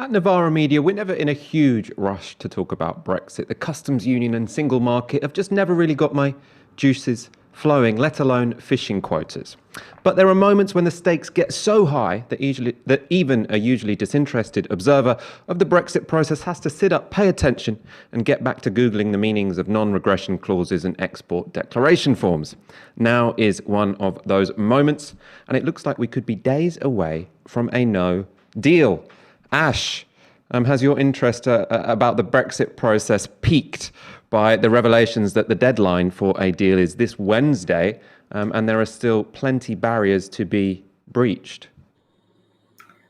At Novara Media, we're never in a huge rush to talk about Brexit. The customs union and single market have just never really got my juices flowing, let alone fishing quotas. But there are moments when the stakes get so high that even a usually disinterested observer of the Brexit process has to sit up, pay attention, and get back to Googling the meanings of non-regression clauses and export declaration forms. Now is one of those moments, and it looks like we could be days away from a no deal. Ash, has your interest about the Brexit process piqued by the revelations that the deadline for a deal is this Wednesday, and there are still plenty barriers to be breached?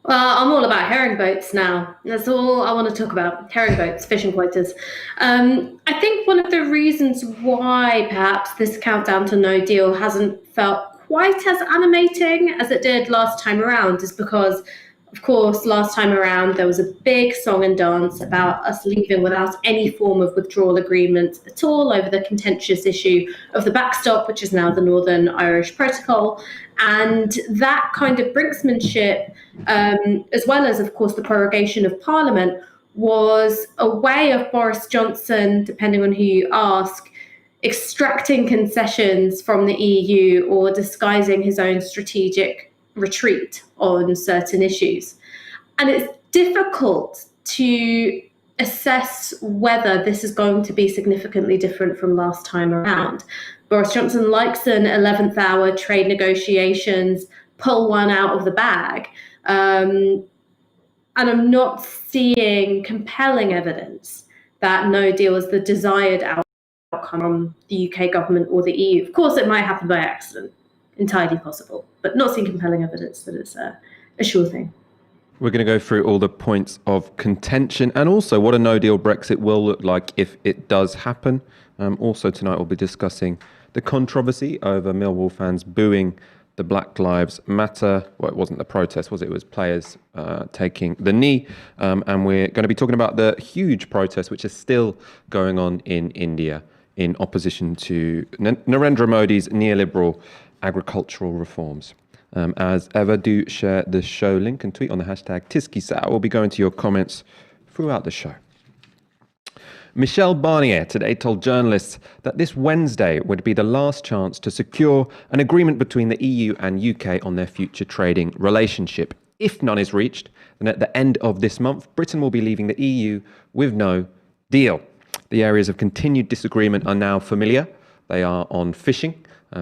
Well, I'm all about herring boats now. That's all I want to talk about. Herring boats, fishing quotas. I think one of the reasons why perhaps this countdown to no deal hasn't felt quite as animating as it did last time around is because, of course, last time around, there was a big song and dance about us leaving without any form of withdrawal agreement at all over the contentious issue of the backstop, which is now the Northern Irish Protocol. And that kind of brinksmanship, as well as, of course, the prorogation of Parliament, was a way of Boris Johnson, depending on who you ask, extracting concessions from the EU or disguising his own strategic retreat on certain issues. And it's difficult to assess whether this is going to be significantly different from last time around. Boris Johnson likes an 11th hour trade negotiations, pull one out of the bag. And I'm not seeing compelling evidence that no deal is the desired outcome from the UK government or the EU. Of course, it might happen by accident. Entirely possible, but not seeing compelling evidence that it's a sure thing. We're going to go through all the points of contention and also what a no-deal Brexit will look like if it does happen. Also tonight we'll be discussing the controversy over Millwall fans booing the Black Lives Matter. Well, it wasn't the protest, was it? It was players taking the knee. And we're going to be talking about the huge protest which is still going on in India in opposition to Narendra Modi's neoliberal agricultural reforms. As ever, do share the show link and tweet on the hashtag Tysky. We'll be going to your comments throughout the show. Michel Barnier today told journalists that this Wednesday would be the last chance to secure an agreement between the EU and UK on their future trading relationship. If none is reached, then at the end of this month, Britain will be leaving the EU with no deal. The areas of continued disagreement are now familiar. They are on fishing.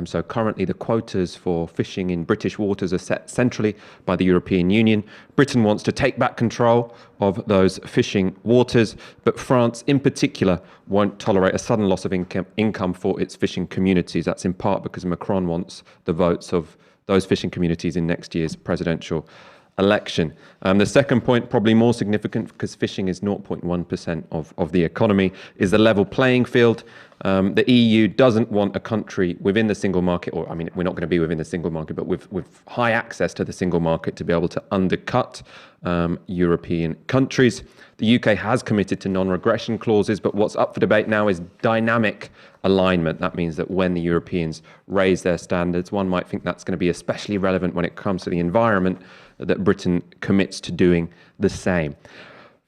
So currently the quotas for fishing in British waters are set centrally by the European Union. Britain wants to take back control of those fishing waters, but France in particular won't tolerate a sudden loss of income for its fishing communities. That's in part because Macron wants the votes of those fishing communities in next year's presidential election. The second point, probably more significant because fishing is 0.1% of the economy, is the level playing field. The EU doesn't want a country within the single market, or I mean, we're not going to be within the single market, but with high access to the single market to be able to undercut European countries. The UK has committed to non-regression clauses, but what's up for debate now is dynamic alignment. That means that when the Europeans raise their standards, one might think that's going to be especially relevant when it comes to the environment, that Britain commits to doing the same.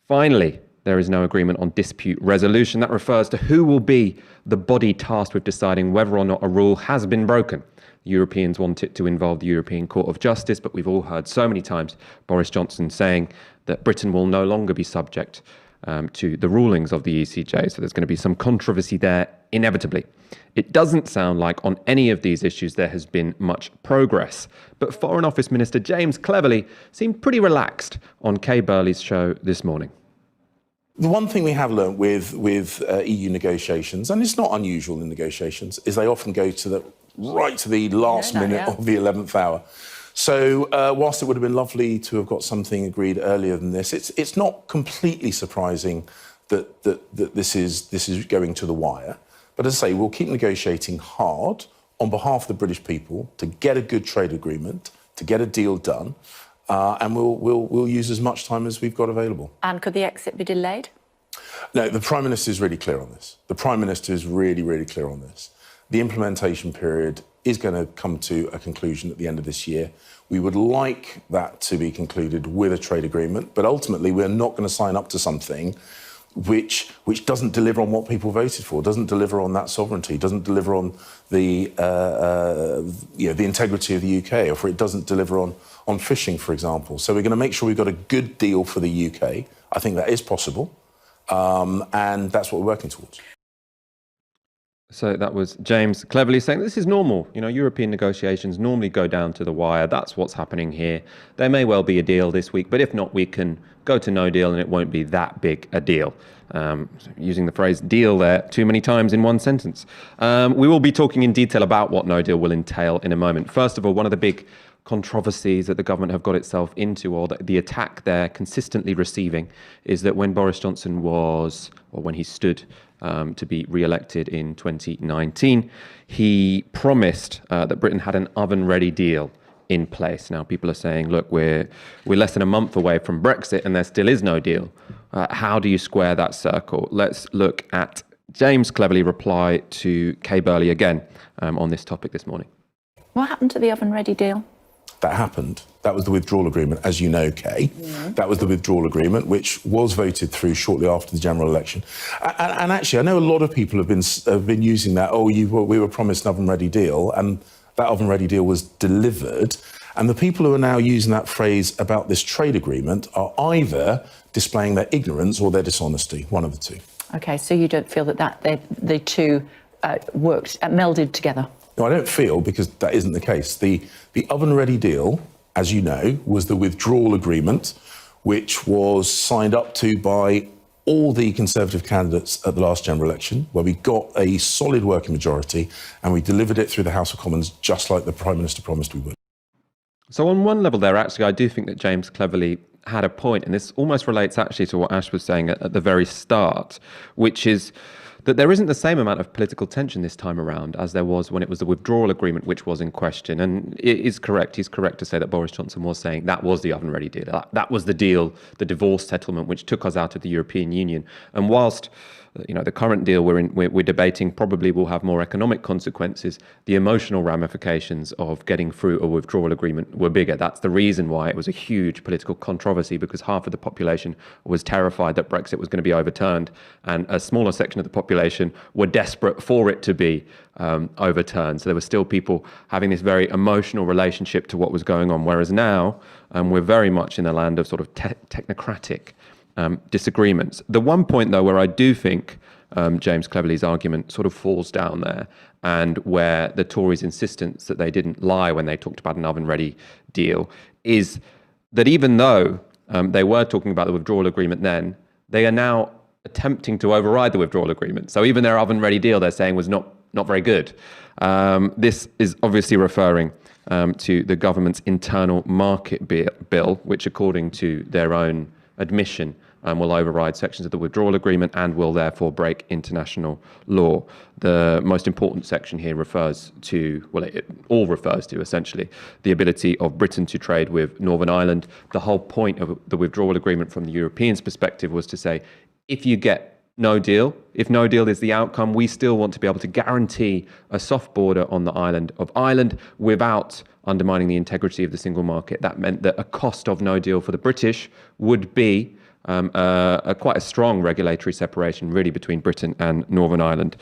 Finally, there is no agreement on dispute resolution. That refers to who will be the body tasked with deciding whether or not a rule has been broken. Europeans want it to involve the European Court of Justice, but we've all heard so many times Boris Johnson saying that Britain will no longer be subject to the rulings of the ECJ. So there's going to be some controversy there inevitably. It doesn't sound like on any of these issues there has been much progress. But Foreign Office Minister James Cleverly seemed pretty relaxed on Kay Burley's show this morning. The one thing we have learned with EU negotiations, and it's not unusual in negotiations, is they often go to right to the last minute of the 11th hour. So whilst it would have been lovely to have got something agreed earlier than this, it's not completely surprising that this is going to the wire. But as I say, we'll keep negotiating hard on behalf of the British people to get a good trade agreement, to get a deal done, and we'll use as much time as we've got available. And could the exit be delayed? No, the Prime Minister is really clear on this. The Prime Minister is really, really clear on this. The implementation period is going to come to a conclusion at the end of this year. We would like that to be concluded with a trade agreement, but ultimately we're not going to sign up to something which doesn't deliver on what people voted for, doesn't deliver on that sovereignty, doesn't deliver on the the integrity of the UK, or if it doesn't deliver on fishing, for example. So we're going to make sure we've got a good deal for the UK. I think that is possible, and that's what we're working towards. So that was James cleverly saying this is normal. European negotiations normally go down to the wire. That's what's happening here. There may well be a deal this week, but if not, we can go to no deal and it won't be that big a deal. Using the phrase deal there too many times in one sentence. We will be talking in detail about what no deal will entail in a moment. First of all, one of the big controversies that the government have got itself into, or the attack they're consistently receiving, is that when Boris Johnson when he stood to be re-elected in 2019, he promised that Britain had an oven-ready deal in place. Now, people are saying, look, we're less than a month away from Brexit and there still is no deal. How do you square that circle? Let's look at James' cleverly reply to Kay Burley again on this topic this morning. What happened to the oven-ready deal? That happened. That was the withdrawal agreement, as you know, Kay. Yeah. That was the withdrawal agreement, which was voted through shortly after the general election. And actually, I know a lot of people have been using that. Oh, we were promised an oven-ready deal, and that oven-ready deal was delivered. And the people who are now using that phrase about this trade agreement are either displaying their ignorance or their dishonesty, one of the two. OK, so you don't feel that the two melded together? No, I don't feel, because that isn't the case. The oven-ready deal, as you know, was the withdrawal agreement, which was signed up to by all the Conservative candidates at the last general election, where we got a solid working majority and we delivered it through the House of Commons, just like the Prime Minister promised we would. So on one level there, actually, I do think that James cleverly had a point, and this almost relates actually to what Ash was saying at the very start, which is that there isn't the same amount of political tension this time around as there was when it was the withdrawal agreement which was in question. And it is correct, he's correct to say that Boris Johnson was saying that was the oven-ready deal. That was the deal, the divorce settlement, which took us out of the European Union. And whilst the current deal we're debating probably will have more economic consequences, the emotional ramifications of getting through a withdrawal agreement were bigger. That's the reason why it was a huge political controversy, because half of the population was terrified that Brexit was going to be overturned, and a smaller section of the population were desperate for it to be overturned. So there were still people having this very emotional relationship to what was going on, whereas now we're very much in the land of sort of technocratic disagreements. The one point, though, where I do think James Cleverly's argument sort of falls down there, and where the Tories' insistence that they didn't lie when they talked about an oven-ready deal, is that even though they were talking about the withdrawal agreement then, they are now attempting to override the withdrawal agreement. So even their oven-ready deal, they're saying, was not very good. This is obviously referring to the government's internal market bill, which, according to their own admission, will override sections of the withdrawal agreement and will therefore break international law. The most important section here refers to, well, it all refers to essentially the ability of Britain to trade with Northern Ireland. The whole point of the withdrawal agreement from the Europeans' perspective was to say, if you get no deal, if no deal is the outcome, we still want to be able to guarantee a soft border on the island of Ireland without undermining the integrity of the single market. That meant that a cost of no deal for the British would be quite a strong regulatory separation, really, between Britain and Northern Ireland.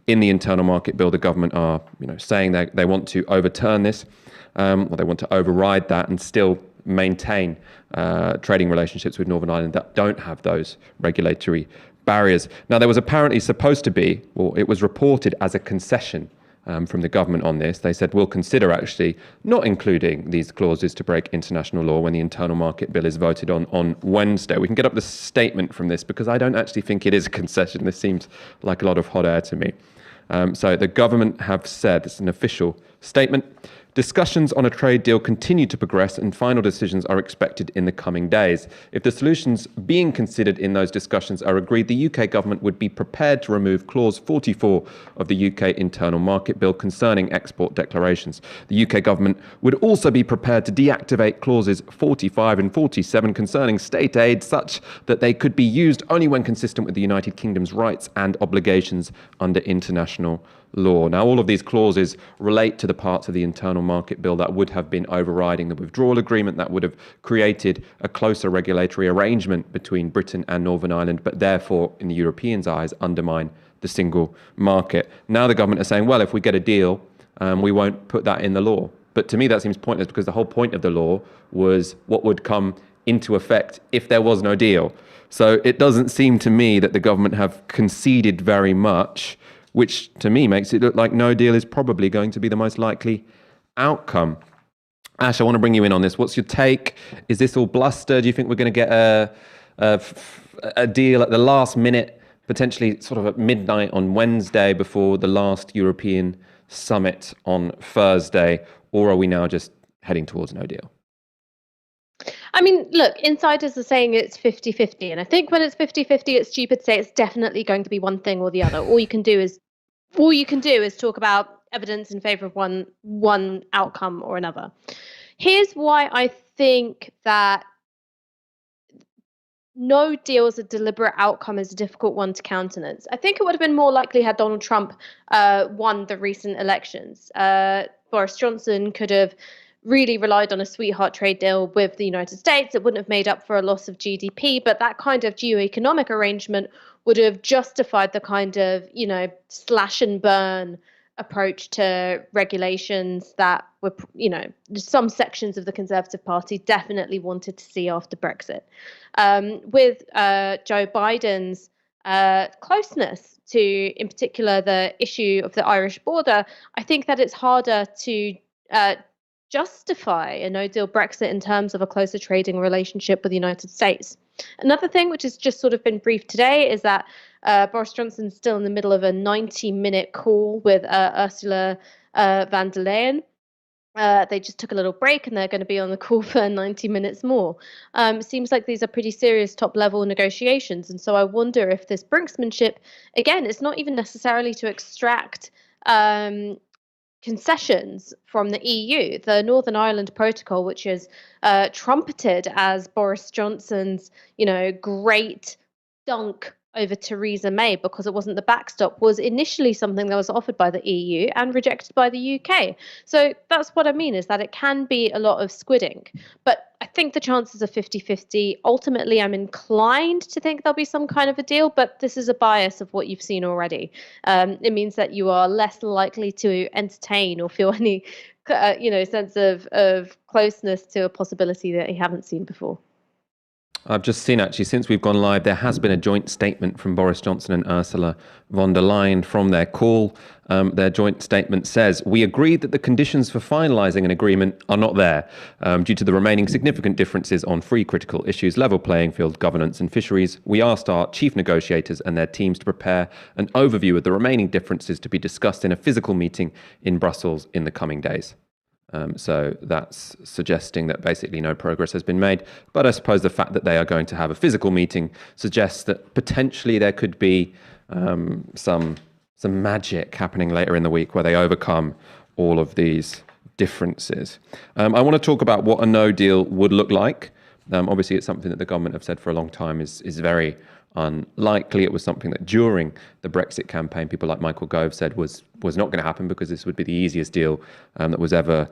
In the internal market bill, the government are, saying they want to overturn this, or they want to override that and still maintain trading relationships with Northern Ireland that don't have those regulatory barriers. Now, there was apparently supposed to be, or it was reported as a concession from the government on this. They said, we'll consider actually not including these clauses to break international law when the internal market bill is voted on Wednesday. We can get up the statement from this, because I don't actually think it is a concession. This seems like a lot of hot air to me. So the government have said, it's an official statement, discussions on a trade deal continue to progress and final decisions are expected in the coming days. If the solutions being considered in those discussions are agreed, the UK government would be prepared to remove clause 44 of the UK internal market bill concerning export declarations. The UK government would also be prepared to deactivate clauses 45 and 47 concerning state aid, such that they could be used only when consistent with the United Kingdom's rights and obligations under international law. Now, all of these clauses relate to the parts of the internal market bill that would have been overriding the withdrawal agreement, that would have created a closer regulatory arrangement between Britain and Northern Ireland, but therefore, in the Europeans' eyes, undermine the single market. Now the government are saying, well, if we get a deal, we won't put that in the law. But to me, that seems pointless, because the whole point of the law was what would come into effect if there was no deal. So it doesn't seem to me that the government have conceded very much, which to me makes it look like no deal is probably going to be the most likely outcome. Ash, I want to bring you in on this. What's your take? Is this all bluster? Do you think we're going to get a deal at the last minute, potentially sort of at midnight on Wednesday before the last European summit on Thursday? Or are we now just heading towards no deal? I mean, look, insiders are saying it's 50-50. And I think when it's 50-50, it's stupid to say it's definitely going to be one thing or the other. All you can do is talk about evidence in favor of one outcome or another. Here's why I think that no deal as a deliberate outcome is a difficult one to countenance. I think it would have been more likely had Donald Trump won the recent elections. Boris Johnson could have really relied on a sweetheart trade deal with the United States. It wouldn't have made up for a loss of GDP, but that kind of geo-economic arrangement would have justified the kind of, slash and burn approach to regulations that were, some sections of the Conservative Party definitely wanted to see after Brexit. With Joe Biden's closeness to, in particular, the issue of the Irish border, I think that it's harder to justify a no-deal Brexit in terms of a closer trading relationship with the United States. Another thing which has just sort of been briefed today is that Boris Johnson's still in the middle of a 90-minute call with Ursula von der Leyen. They just took a little break and they're going to be on the call for 90 minutes more. It seems like these are pretty serious top-level negotiations. And so I wonder if this brinksmanship, again, it's not even necessarily to extract concessions from the EU. The Northern Ireland Protocol, which is trumpeted as Boris Johnson's, great dunk over Theresa May because it wasn't the backstop, was initially something that was offered by the EU and rejected by the UK. So that's what I mean, is that it can be a lot of squidding. But I think the chances are 50-50. Ultimately, I'm inclined to think there'll be some kind of a deal, but this is a bias of what you've seen already. It means that you are less likely to entertain or feel any sense of closeness to a possibility that you haven't seen before. I've just seen, actually, since we've gone live, there has been a joint statement from Boris Johnson and Ursula von der Leyen from their call. Their joint statement says, "We agreed that the conditions for finalising an agreement are not there due to the remaining significant differences on three critical issues: level playing field, governance and fisheries. We asked our chief negotiators and their teams to prepare an overview of the remaining differences to be discussed in a physical meeting in Brussels in the coming days." So that's suggesting that basically no progress has been made. But I suppose the fact that they are going to have a physical meeting suggests that potentially there could be some magic happening later in the week where they overcome all of these differences. I want to talk about what a no deal would look like. Obviously, it's something that the government have said for a long time is very unlikely. It was something that during the Brexit campaign, people like Michael Gove said was not going to happen because this would be the easiest deal that was ever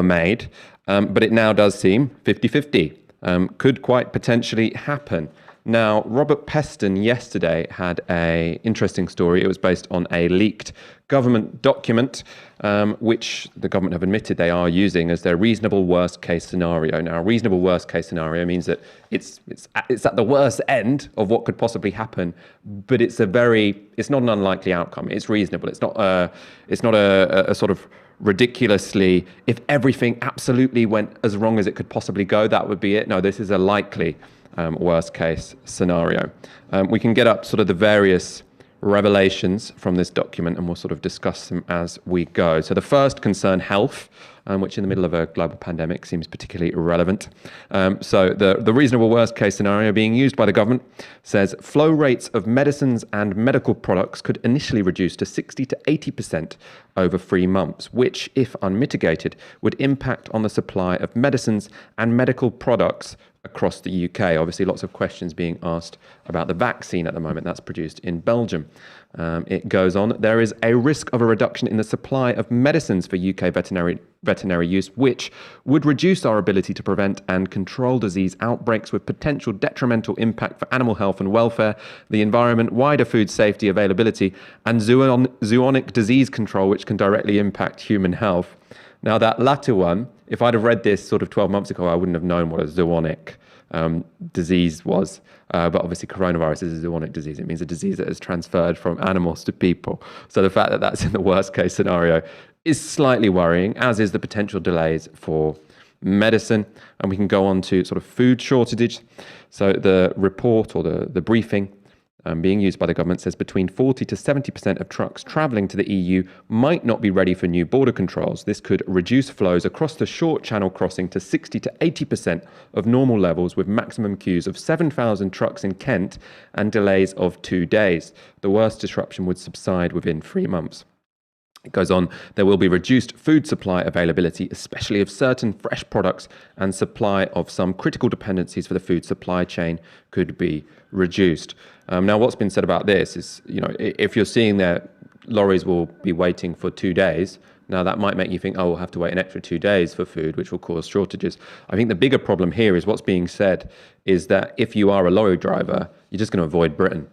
made. But it now does seem 50-50. Could quite potentially happen. Now, Robert Peston yesterday had an interesting story. It was based on a leaked government document, which the government have admitted they are using as their reasonable worst case scenario. Now, a reasonable worst case scenario means that it's at the worst end of what could possibly happen, but it's not an unlikely outcome. It's reasonable. It's not a sort of ridiculously, if everything absolutely went as wrong as it could possibly go, that would be it. No, this is a likely worst case scenario. We can get up sort of the various revelations from this document and we'll sort of discuss them as we go. So the first concern health, which in the middle of a global pandemic seems particularly irrelevant. So the reasonable worst case scenario being used by the government says flow rates of medicines and medical products could initially reduce to 60 to 80% over 3 months, which, if unmitigated, would impact on the supply of medicines and medical products across the UK. Obviously, lots of questions being asked about the vaccine at the moment that's produced in Belgium. It goes on, there is a risk of a reduction in the supply of medicines for UK veterinary use, which would reduce our ability to prevent and control disease outbreaks with potential detrimental impact for animal health and welfare, the environment, wider food safety, availability, and zoonotic disease control, which can directly impact human health. Now, that latter one, if I'd have read this sort of 12 months ago, I wouldn't have known what a zoonotic disease was. But obviously, coronavirus is a zoonotic disease. It means a disease that is transferred from animals to people. So the fact that that's in the worst case scenario is slightly worrying, as is the potential delays for medicine. And we can go on to sort of food shortage. So the report or the briefing being used by the government says between 40 to 70% of trucks travelling to the EU might not be ready for new border controls. This could reduce flows across the short channel crossing to 60 to 80% of normal levels, with maximum queues of 7,000 trucks in Kent and delays of 2 days. The worst disruption would subside within 3 months. It goes on, there will be reduced food supply availability, especially of certain fresh products, and supply of some critical dependencies for the food supply chain could be reduced. Now, what's been said about this is, if you're seeing that lorries will be waiting for 2 days, now that might make you think, we'll have to wait an extra 2 days for food, which will cause shortages. I think the bigger problem here is what's being said is that if you are a lorry driver, you're just going to avoid Britain.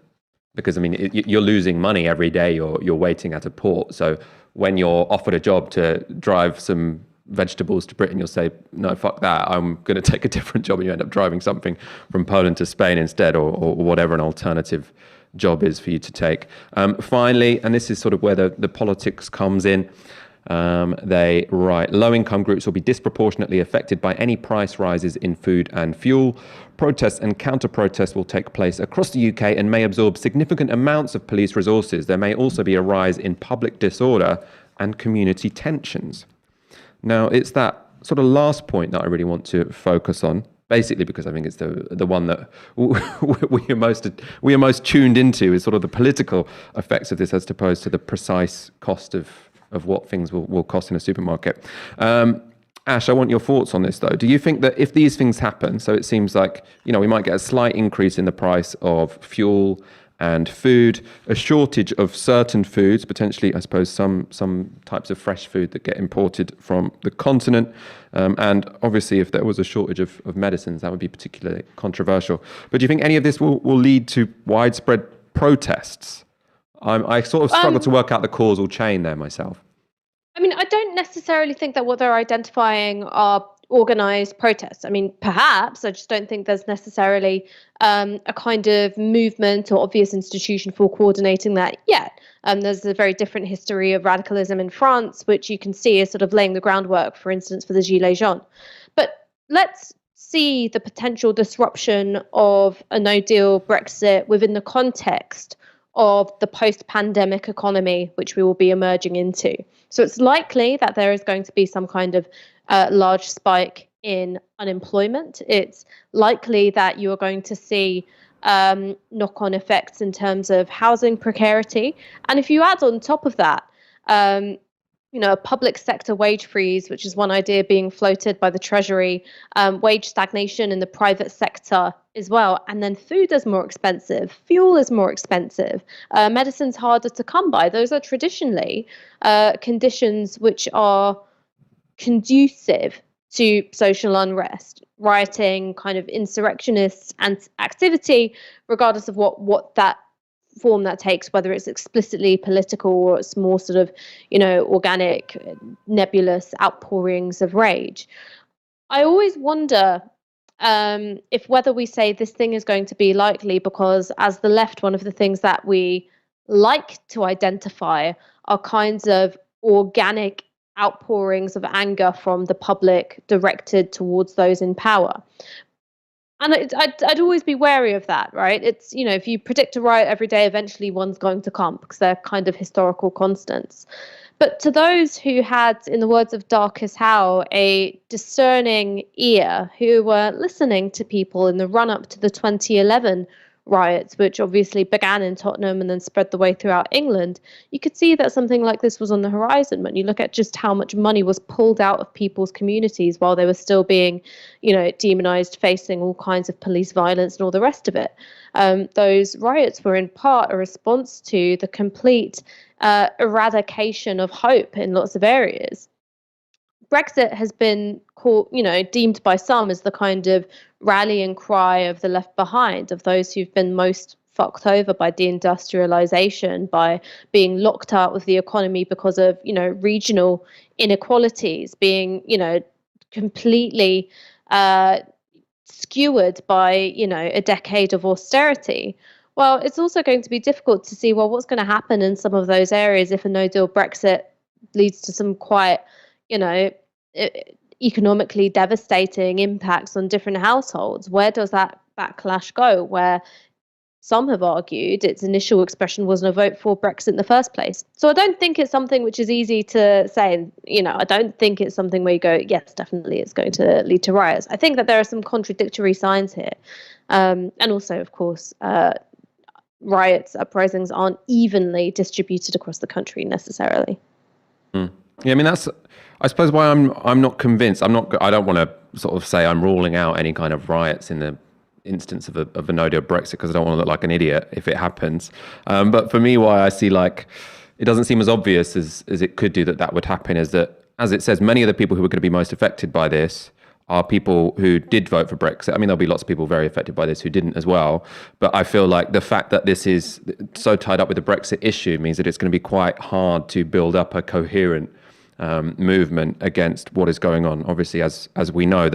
Because, you're losing money every day you're waiting at a port. So when you're offered a job to drive some vegetables to Britain, you'll say, no, fuck that. I'm going to take a different job. And you end up driving something from Poland to Spain instead, or whatever an alternative job is for you to take. Finally, and this is sort of where the politics comes in, they write, low-income groups will be disproportionately affected by any price rises in food and fuel. Protests and counter-protests will take place across the UK and may absorb significant amounts of police resources. There may also be a rise in public disorder and community tensions. Now, it's that sort of last point that I really want to focus on, basically because I think it's the one that we are most tuned into, is sort of the political effects of this as opposed to the precise cost of what things will cost in a supermarket. Ash, I want your thoughts on this, though. Do you think that if these things happen, so it seems like, we might get a slight increase in the price of fuel and food, a shortage of certain foods, potentially, I suppose, some types of fresh food that get imported from the continent, and obviously if there was a shortage of medicines, that would be particularly controversial. But do you think any of this will lead to widespread protests? I sort of struggle to work out the causal chain there myself. I don't necessarily think that what they're identifying are organised protests. Perhaps, I just don't think there's necessarily a kind of movement or obvious institution for coordinating that yet. There's a very different history of radicalism in France, which you can see is sort of laying the groundwork, for instance, for the Gilets jaunes. But let's see the potential disruption of a no-deal Brexit within the context of the post-pandemic economy, which we will be emerging into. So it's likely that there is going to be some kind of large spike in unemployment. It's likely that you are going to see knock-on effects in terms of housing precarity. And if you add on top of that, a public sector wage freeze, which is one idea being floated by the Treasury, wage stagnation in the private sector as well. And then food is more expensive, fuel is more expensive, medicine's harder to come by. Those are traditionally conditions which are conducive to social unrest, rioting, kind of insurrectionists and activity, regardless of what that form that takes, whether it's explicitly political or it's more sort of, organic, nebulous outpourings of rage. I always wonder if whether we say this thing is going to be likely, because as the left, one of the things that we like to identify are kinds of organic outpourings of anger from the public directed towards those in power. And I'd always be wary of that, right? It's, if you predict a riot every day, eventually one's going to come, because they're kind of historical constants. But to those who had, in the words of Darkest Howe, a discerning ear, who were listening to people in the run-up to the 2011 riots, which obviously began in Tottenham and then spread the way throughout England, you could see that something like this was on the horizon when you look at just how much money was pulled out of people's communities while they were still being, demonized, facing all kinds of police violence and all the rest of it. Those riots were in part a response to the complete eradication of hope in lots of areas. Brexit has been deemed by some as the kind of rallying cry of the left behind, of those who've been most fucked over by deindustrialization, by being locked out of the economy because of, regional inequalities, being, completely skewered by, a decade of austerity. Well, it's also going to be difficult to see, what's going to happen in some of those areas if a no-deal Brexit leads to some quite, economically devastating impacts on different households. Where does that backlash go? Where some have argued its initial expression wasn't a vote for Brexit in the first place. So I don't think it's something which is easy to say. I don't think it's something where you go, yes, definitely it's going to lead to riots. I think that there are some contradictory signs here. And also, of course, riots, uprisings aren't evenly distributed across the country necessarily. Yeah, I mean, that's, I suppose, why I'm not convinced. I don't want to sort of say I'm ruling out any kind of riots in the instance of a no-deal Brexit, because I don't want to look like an idiot if it happens. But for me, why I see it doesn't seem as obvious as it could do that would happen is that, as it says, many of the people who are going to be most affected by this are people who did vote for Brexit. I mean, there'll be lots of people very affected by this who didn't as well. But I feel like the fact that this is so tied up with the Brexit issue means that it's going to be quite hard to build up a coherent movement against what is going on. Obviously, as we know,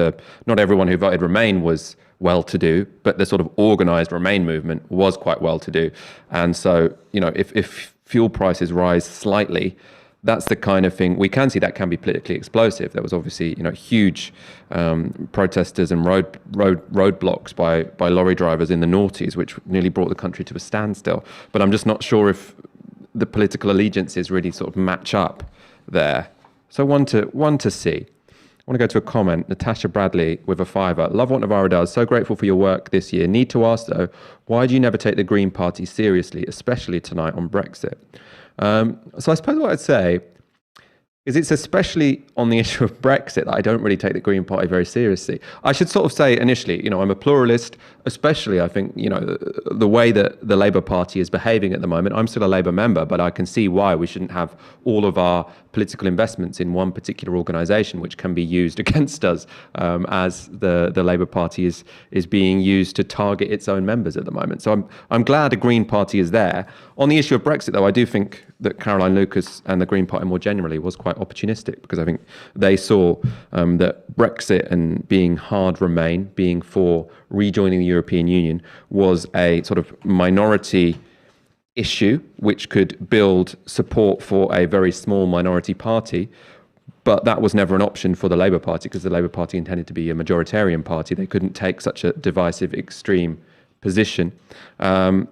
not everyone who voted Remain was well-to-do, but the sort of organised Remain movement was quite well-to-do. And so, if fuel prices rise slightly, that's the kind of thing we can see that can be politically explosive. There was obviously, huge protesters and roadblocks by lorry drivers in the noughties, which nearly brought the country to a standstill. But I'm just not sure if the political allegiances really sort of match up there. So one to see. I want to go to a comment. Natasha Bradley with a $5. Love what Novara does. So grateful for your work this year. Need to ask though, why do you never take the Green Party seriously, especially tonight on Brexit? So I suppose what I'd say is it's especially on the issue of Brexit that I don't really take the Green Party very seriously. I should sort of say initially, I'm a pluralist, especially I think, the way that the Labour Party is behaving at the moment. I'm still a Labour member, but I can see why we shouldn't have all of our political investments in one particular organisation, which can be used against us, as the Labour Party is being used to target its own members at the moment. So I'm glad a Green Party is there. On the issue of Brexit, though, I do think that Caroline Lucas and the Green Party more generally was quite opportunistic, because I think they saw that Brexit and being hard Remain, being for rejoining the European Union, was a sort of minority issue which could build support for a very small minority party. But that was never an option for the Labour Party, because the Labour Party intended to be a majoritarian party. They couldn't take such a divisive, extreme position. And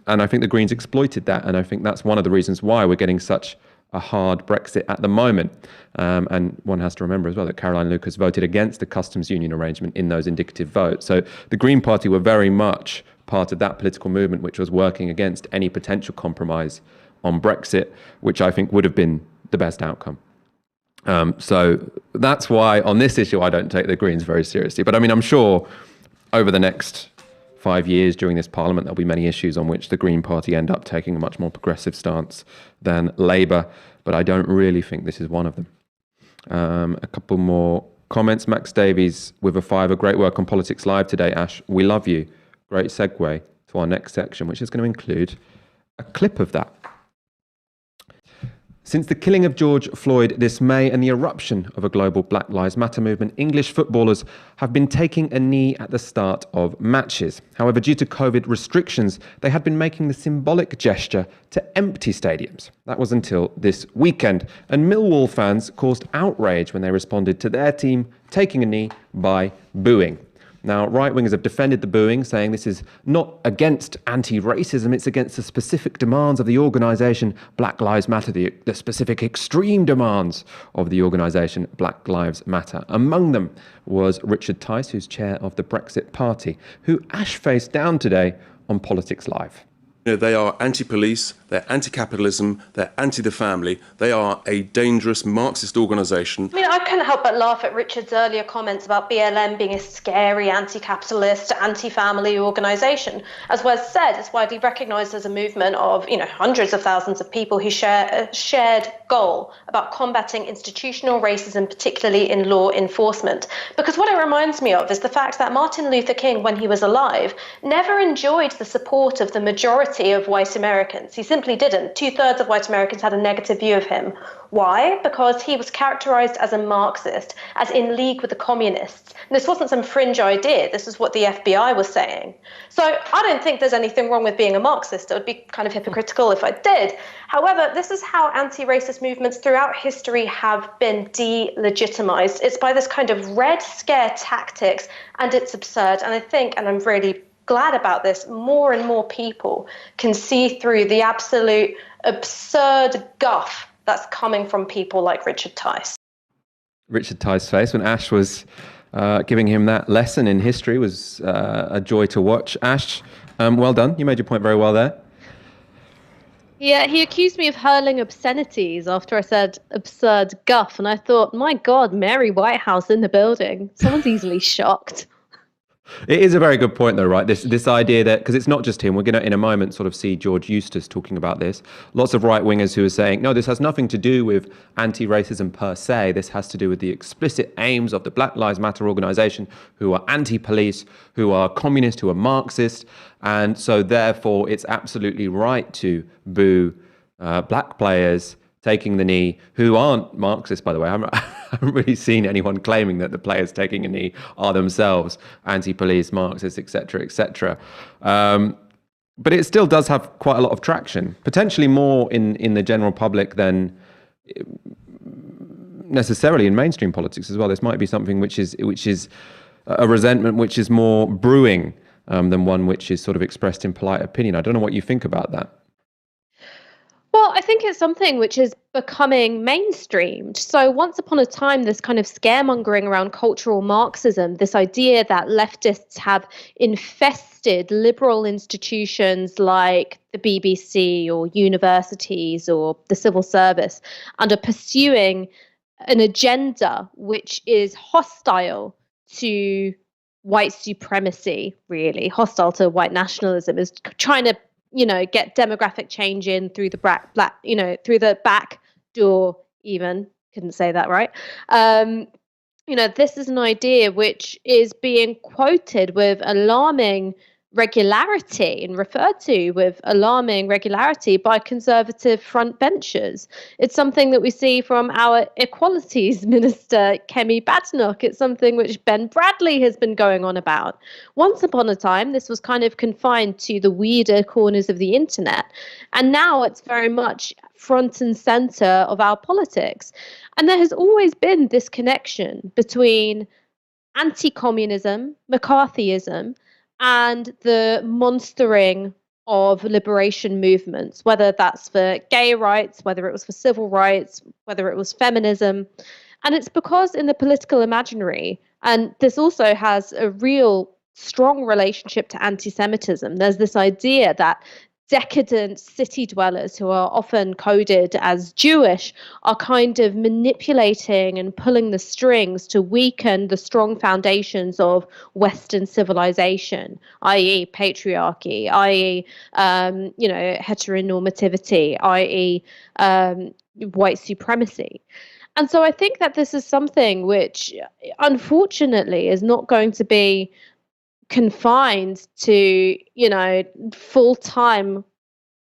I think the Greens exploited that. And I think that's one of the reasons why we're getting such a hard Brexit at the moment. And one has to remember as well that Caroline Lucas voted against the customs union arrangement in those indicative votes. So the Green Party were very much part of that political movement which was working against any potential compromise on Brexit, which I think would have been the best outcome. So that's why on this issue I don't take the Greens very seriously. But I mean, I'm sure over the next 5 years during this parliament there'll be many issues on which the Green Party end up taking a much more progressive stance than Labour, but I don't really think this is one of them. A couple more comments. Max Davies with a $5. Great work on Politics Live today, Ash. We love you. Great segue to our next section, which is going to include a clip of that. Since the killing of George Floyd this May and the eruption of a global Black Lives Matter movement, English footballers have been taking a knee at the start of matches. However, due to COVID restrictions, they had been making the symbolic gesture to empty stadiums. That was until this weekend, and Millwall fans caused outrage when they responded to their team taking a knee by booing. Now, right-wingers have defended the booing, saying this is not against anti-racism, it's against the specific demands of the organisation Black Lives Matter, the specific extreme demands of the organisation Black Lives Matter. Among them was Richard Tice, who's chair of the Brexit Party, who Ash faced down today on Politics Live. They are anti-police, they're anti-capitalism, they're anti-the family. They are a dangerous Marxist organisation. I mean, I couldn't help but laugh at Richard's earlier comments about BLM being a scary anti-capitalist, anti-family organisation. As Wes said, it's widely recognised as a movement of, hundreds of thousands of people who share a shared goal about combating institutional racism, particularly in law enforcement. Because what it reminds me of is the fact that Martin Luther King, when he was alive, never enjoyed the support of the majority of white Americans. He simply didn't. 2/3 of white Americans had a negative view of him. Why? Because he was characterized as a Marxist, as in league with the communists. And this wasn't some fringe idea. This is what the FBI was saying. So I don't think there's anything wrong with being a Marxist. It would be kind of hypocritical if I did. However, this is how anti-racist movements throughout history have been delegitimized. It's by this kind of Red Scare tactics, and it's absurd. And I think, and I'm really glad about this, more and more people can see through the absolute absurd guff that's coming from people like Richard Tice. Richard Tice's face when Ash was giving him that lesson in history was a joy to watch. Ash, well done. You made your point very well there. Yeah, he accused me of hurling obscenities after I said absurd guff, and I thought, my God, Mary Whitehouse in the building. Someone's easily shocked. It is a very good point, though, right? This idea that, because it's not just him, we're going to, in a moment, sort of see George Eustace talking about this. Lots of right-wingers who are saying, no, this has nothing to do with anti-racism per se. This has to do with the explicit aims of the Black Lives Matter organisation, who are anti-police, who are communist, who are Marxist. And so, therefore, it's absolutely right to boo black players taking the knee, who aren't Marxist, by the way. I haven't really seen anyone claiming that the players taking a knee are themselves anti-police, Marxists, etc., etc. But it still does have quite a lot of traction, potentially more in the general public than necessarily in mainstream politics as well. This might be something which is a resentment which is more brewing than one which is sort of expressed in polite opinion. I don't know what you think about that. Well, I think it's something which is becoming mainstreamed. So once upon a time, this kind of scaremongering around cultural Marxism, this idea that leftists have infested liberal institutions like the BBC or universities or the civil service and are pursuing an agenda which is hostile to white supremacy, really, hostile to white nationalism, is trying to get demographic change in through the through the back door, even. Couldn't say that right. This is an idea which is being quoted with alarming regularity and referred to with alarming regularity by conservative frontbenchers. It's something that we see from our Equalities Minister, Kemi Badenoch. It's something which Ben Bradley has been going on about. Once upon a time, this was kind of confined to the weirder corners of the internet. And now it's very much front and center of our politics. And there has always been this connection between anti-communism, McCarthyism, and the monstering of liberation movements, whether that's for gay rights, whether it was for civil rights, whether it was feminism. And it's because in the political imaginary, and this also has a real strong relationship to anti-Semitism, there's this idea that decadent city dwellers who are often coded as Jewish are kind of manipulating and pulling the strings to weaken the strong foundations of Western civilization, i.e. patriarchy, i.e. heteronormativity, i.e. white supremacy. And so I think that this is something which unfortunately is not going to be confined to, full-time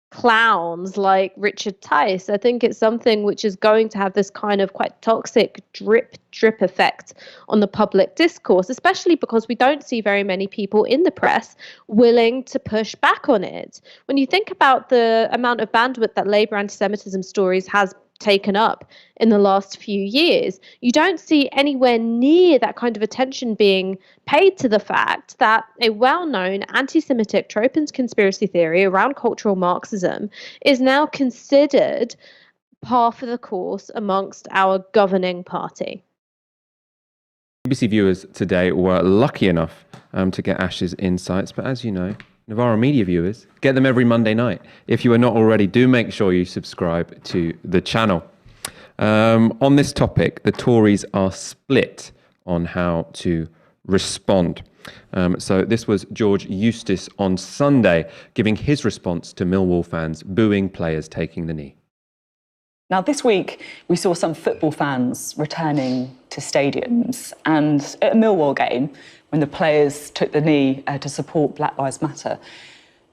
clowns like Richard Tice. I think it's something which is going to have this kind of quite toxic drip effect on the public discourse, especially because we don't see very many people in the press willing to push back on it. When you think about the amount of bandwidth that Labour anti-Semitism stories has taken up in the last few years, you don't see anywhere near that kind of attention being paid to the fact that a well-known anti-Semitic trope and conspiracy theory around cultural Marxism is now considered par for the course amongst our governing party. BBC viewers today were lucky enough to get Ash's insights, but as you know, Novara Media viewers get them every Monday night. If you are not already, do make sure you subscribe to the channel. On this topic, the Tories are split on how to respond. So this was George Eustice on Sunday giving his response to Millwall fans booing players taking the knee. Now, this week, we saw some football fans returning to stadiums, and at a Millwall game, when the players took the knee to support Black Lives Matter,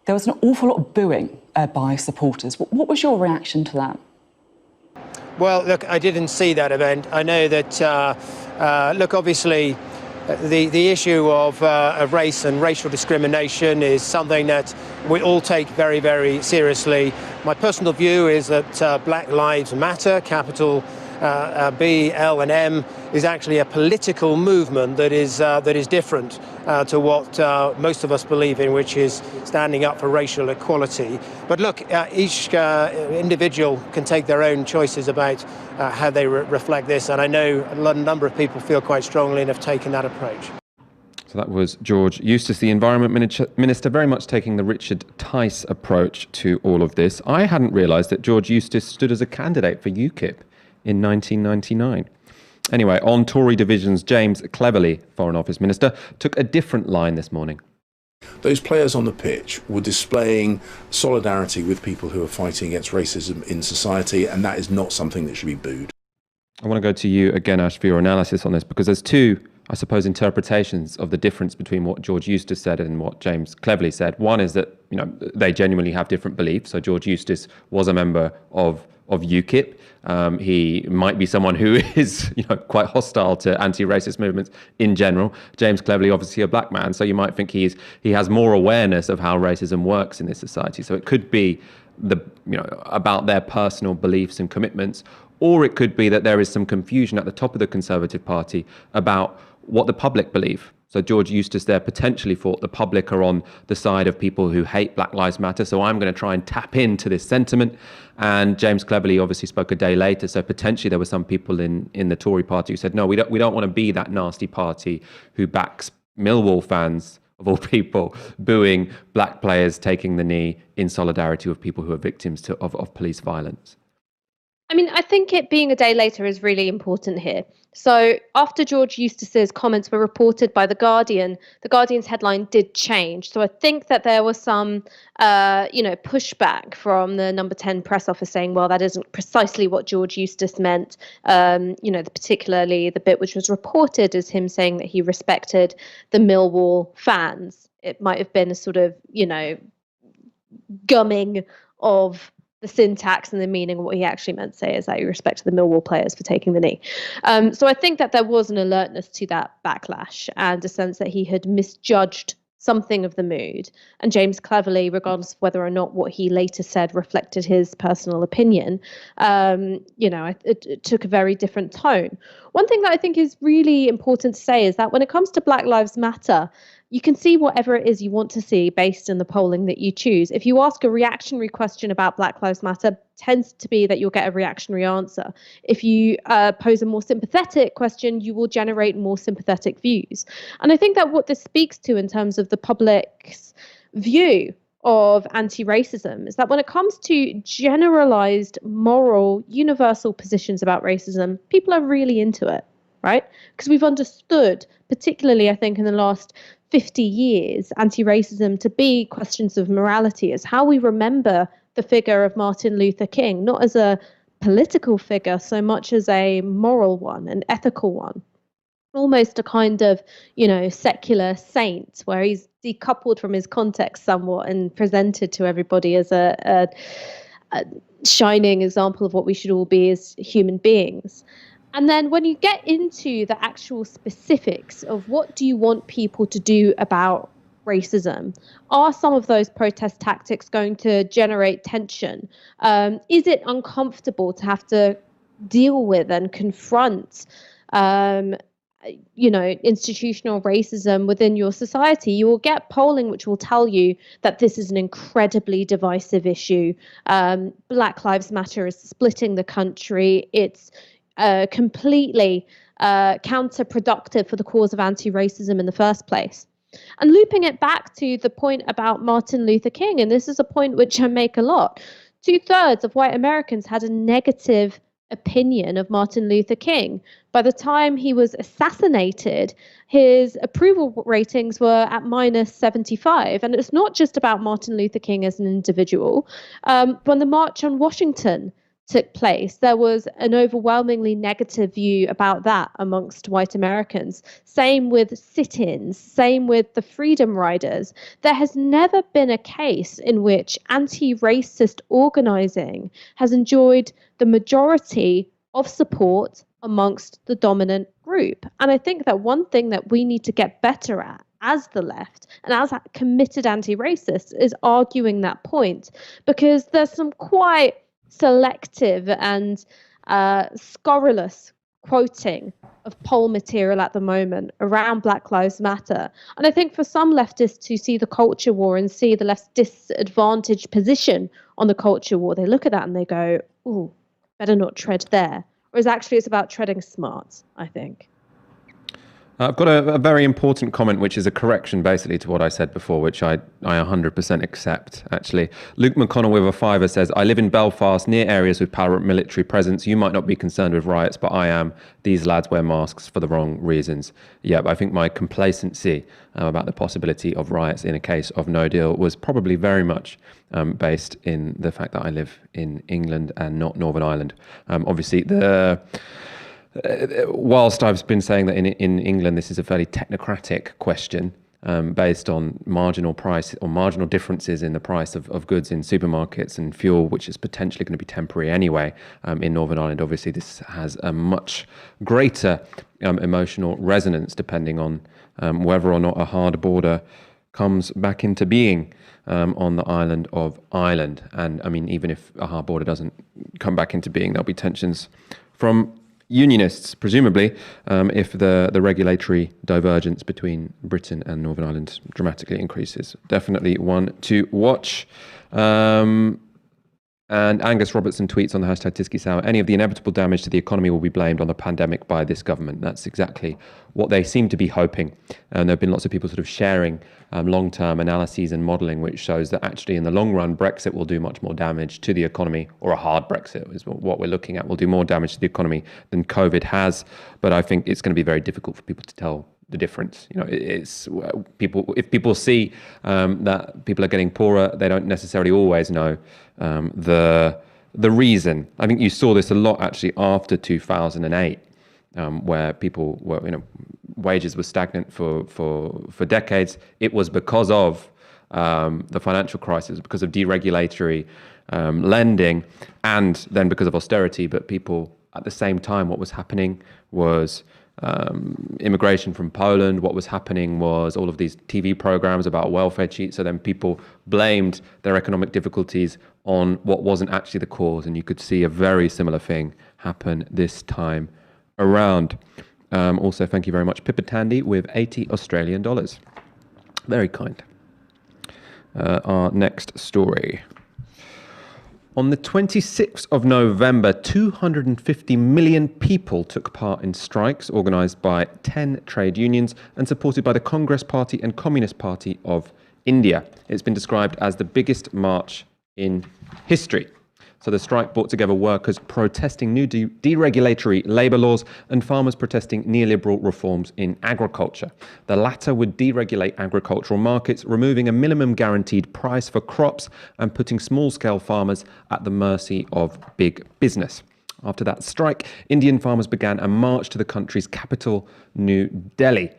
there was an awful lot of booing by supporters. What was your reaction to that? Well, look, I didn't see that event. I know that, look, obviously, the issue of race and racial discrimination is something that we all take very, very seriously. My personal view is that Black Lives Matter, capital B, L and M, is actually a political movement that is different to what most of us believe in, which is standing up for racial equality. But look, each individual can take their own choices about how they reflect this, and I know a number of people feel quite strongly and have taken that approach. So that was George Eustice, the Environment Minister, very much taking the Richard Tice approach to all of this. I hadn't realised that George Eustice stood as a candidate for UKIP in 1999. Anyway, on Tory divisions, James Cleverly, Foreign Office Minister, took a different line this morning. Those players on the pitch were displaying solidarity with people who are fighting against racism in society, and that is not something that should be booed. I want to go to you again, Ash, for your analysis on this, because there's two, I suppose, interpretations of the difference between what George Eustice said and what James Cleverly said. One is that, you know, they genuinely have different beliefs. So George Eustice was a member of UKIP. He might be someone who is, you know, quite hostile to anti-racist movements in general. James Cleverly, obviously a black man, so you might think he has more awareness of how racism works in this society. So it could be about their personal beliefs and commitments, or it could be that there is some confusion at the top of the Conservative Party about what the public believe. So George Eustice there potentially thought the public are on the side of people who hate Black Lives Matter, so I'm going to try and tap into this sentiment. And James Cleverly obviously spoke a day later, so potentially there were some people in the Tory party who said, no, we don't want to be that nasty party who backs Millwall fans, of all people, booing black players taking the knee in solidarity with people who are victims of police violence. I mean, I think it being a day later is really important here. So after George Eustice's comments were reported by The Guardian, The Guardian's headline did change. So I think that there was some, pushback from the Number 10 press office saying, well, that isn't precisely what George Eustice meant. Particularly the bit which was reported as him saying that he respected the Millwall fans. It might have been a sort of, gumming of the syntax and the meaning of what he actually meant to say is that he respected the Millwall players for taking the knee. So I think that there was an alertness to that backlash and a sense that he had misjudged something of the mood. And James Cleverly, regardless of whether or not what he later said reflected his personal opinion, it took a very different tone. One thing that I think is really important to say is that when it comes to Black Lives Matter, you can see whatever it is you want to see based on the polling that you choose. If you ask a reactionary question about Black Lives Matter, tends to be that you'll get a reactionary answer. If you pose a more sympathetic question, you will generate more sympathetic views. And I think that what this speaks to in terms of the public's view of anti-racism is that when it comes to generalized, moral, universal positions about racism, people are really into it, right? Because we've understood, particularly I think in the last 50 years, anti-racism to be questions of morality, as how we remember the figure of Martin Luther King, not as a political figure so much as a moral one, an ethical one, almost a kind of, secular saint, where he's decoupled from his context somewhat and presented to everybody as a shining example of what we should all be as human beings. And then when you get into the actual specifics of what do you want people to do about racism? Are some of those protest tactics going to generate tension? Is it uncomfortable to have to deal with and confront institutional racism within your society? You will get polling which will tell you that this is an incredibly divisive issue. Black Lives Matter is splitting the country. It's completely counterproductive for the cause of anti-racism in the first place. And looping it back to the point about Martin Luther King, and this is a point which I make a lot, 2/3 of white Americans had a negative opinion of Martin Luther King. By the time he was assassinated, his approval ratings were at -75. And it's not just about Martin Luther King as an individual. When the March on Washington took place, there was an overwhelmingly negative view about that amongst white Americans. Same with sit-ins, same with the Freedom Riders. There has never been a case in which anti-racist organizing has enjoyed the majority of support amongst the dominant group. And I think that one thing that we need to get better at as the left and as committed anti-racists is arguing that point, because there's some quite selective and scurrilous quoting of poll material at the moment around Black Lives Matter. And I think for some leftists who see the culture war and see the left's disadvantaged position on the culture war, they look at that and they go, ooh, better not tread there. Whereas actually it's about treading smart, I think. I've got a very important comment, which is a correction basically to what I said before, which I 100% accept, actually. Luke McConnell with a fiver says, I live in Belfast, near areas with paramilitary presence. You might not be concerned with riots, but I am. These lads wear masks for the wrong reasons. Yeah, but I think my complacency about the possibility of riots in a case of no deal was probably very much based in the fact that I live in England and not Northern Ireland. Obviously, whilst I've been saying that in England this is a fairly technocratic question based on marginal price or marginal differences in the price of goods in supermarkets and fuel, which is potentially going to be temporary anyway, in Northern Ireland, obviously this has a much greater emotional resonance depending on whether or not a hard border comes back into being on the island of Ireland. And I mean, even if a hard border doesn't come back into being, there'll be tensions from Unionists, presumably, if the regulatory divergence between Britain and Northern Ireland dramatically increases. Definitely one to watch. And Angus Robertson tweets on the hashtag Tysky, any of the inevitable damage to the economy will be blamed on the pandemic by this government. That's exactly what they seem to be hoping. And there have been lots of people sort of sharing long-term analyses and modelling, which shows that actually in the long run, Brexit will do much more damage to the economy, or a hard Brexit is what we're looking at, will do more damage to the economy than COVID has. But I think it's going to be very difficult for people to tell the difference. You know, it's people. If people see that people are getting poorer, they don't necessarily always know the reason. I think you saw this a lot actually after 2008, where people were, wages were stagnant for decades. It was because of the financial crisis, because of deregulatory lending, and then because of austerity. But people at the same time, what was happening was immigration from Poland. What was happening was all of these TV programs about welfare cheats. So then people blamed their economic difficulties on what wasn't actually the cause. And you could see a very similar thing happen this time around. Also, thank you very much, Pippa Tandy with $80 Australian. Very kind. Our next story. On the 26th of November, 250 million people took part in strikes organised by 10 trade unions and supported by the Congress Party and Communist Party of India. It's been described as the biggest march in history. So the strike brought together workers protesting new deregulatory labour laws and farmers protesting neoliberal reforms in agriculture. The latter would deregulate agricultural markets, removing a minimum guaranteed price for crops and putting small-scale farmers at the mercy of big business. After that strike, Indian farmers began a march to the country's capital, New Delhi.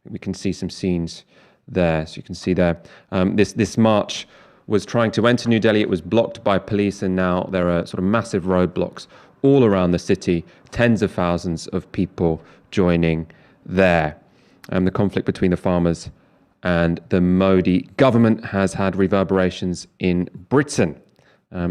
We can see some scenes there. So you can see there, this march was trying to enter New Delhi. It was blocked by police, and now there are sort of massive roadblocks all around the city, tens of thousands of people joining there. The conflict between the farmers and the Modi government has had reverberations in Britain.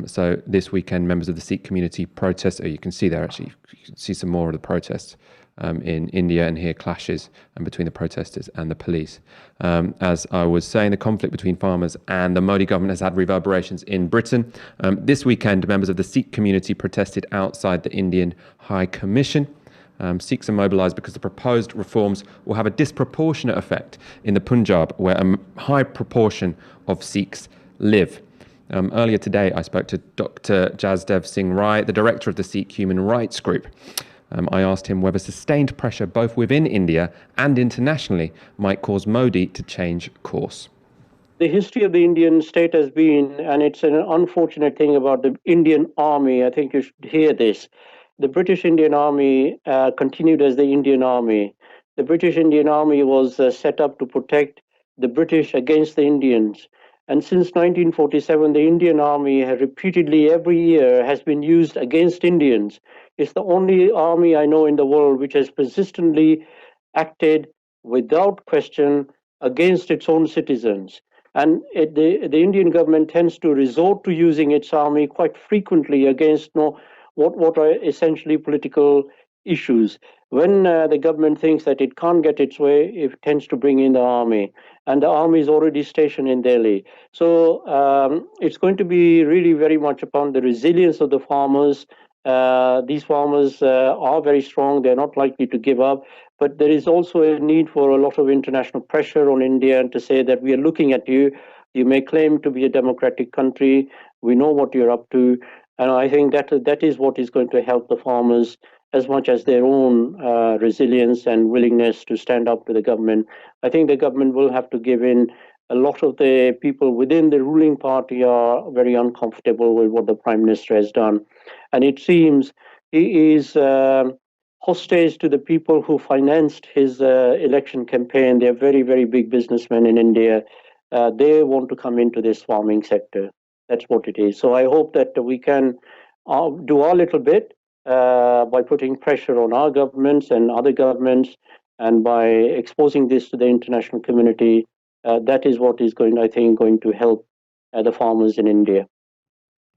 So this weekend, members of the Sikh community protested. You can see there, actually, you can see some more of the protests in India, and hear clashes between the protesters and the police. As I was saying, the conflict between farmers and the Modi government has had reverberations in Britain. This weekend, members of the Sikh community protested outside the Indian High Commission. Sikhs are mobilised because the proposed reforms will have a disproportionate effect in the Punjab, where a high proportion of Sikhs live. Earlier today, I spoke to Dr Jasdev Singh Rai, the director of the Sikh Human Rights Group. I asked him whether sustained pressure both within India and internationally might cause Modi to change course. The history of the Indian state has been, and it's an unfortunate thing about the Indian army, I think you should hear this. The British Indian Army continued as the Indian Army. The British Indian Army was set up to protect the British against the Indians. And since 1947, the Indian Army has repeatedly, every year, has been used against Indians. It's the only army I know in the world which has persistently acted without question against its own citizens. And the Indian government tends to resort to using its army quite frequently against what are essentially political issues. When the government thinks that it can't get its way, it tends to bring in the army. And the army is already stationed in Delhi. So it's going to be really very much upon the resilience of the farmers. These farmers are very strong. They're not likely to give up. But there is also a need for a lot of international pressure on India to say that we are looking at you. You may claim to be a democratic country. We know what you're up to. And I think that is what is going to help the farmers as much as their own resilience and willingness to stand up to the government. I think the government will have to give in. A lot of the people within the ruling party are very uncomfortable with what the Prime Minister has done. And it seems he is hostage to the people who financed his election campaign. They're very, very big businessmen in India. They want to come into this farming sector. That's what it is. So I hope that we can do our little bit by putting pressure on our governments and other governments, and by exposing this to the international community. That is what is going to help the farmers in India.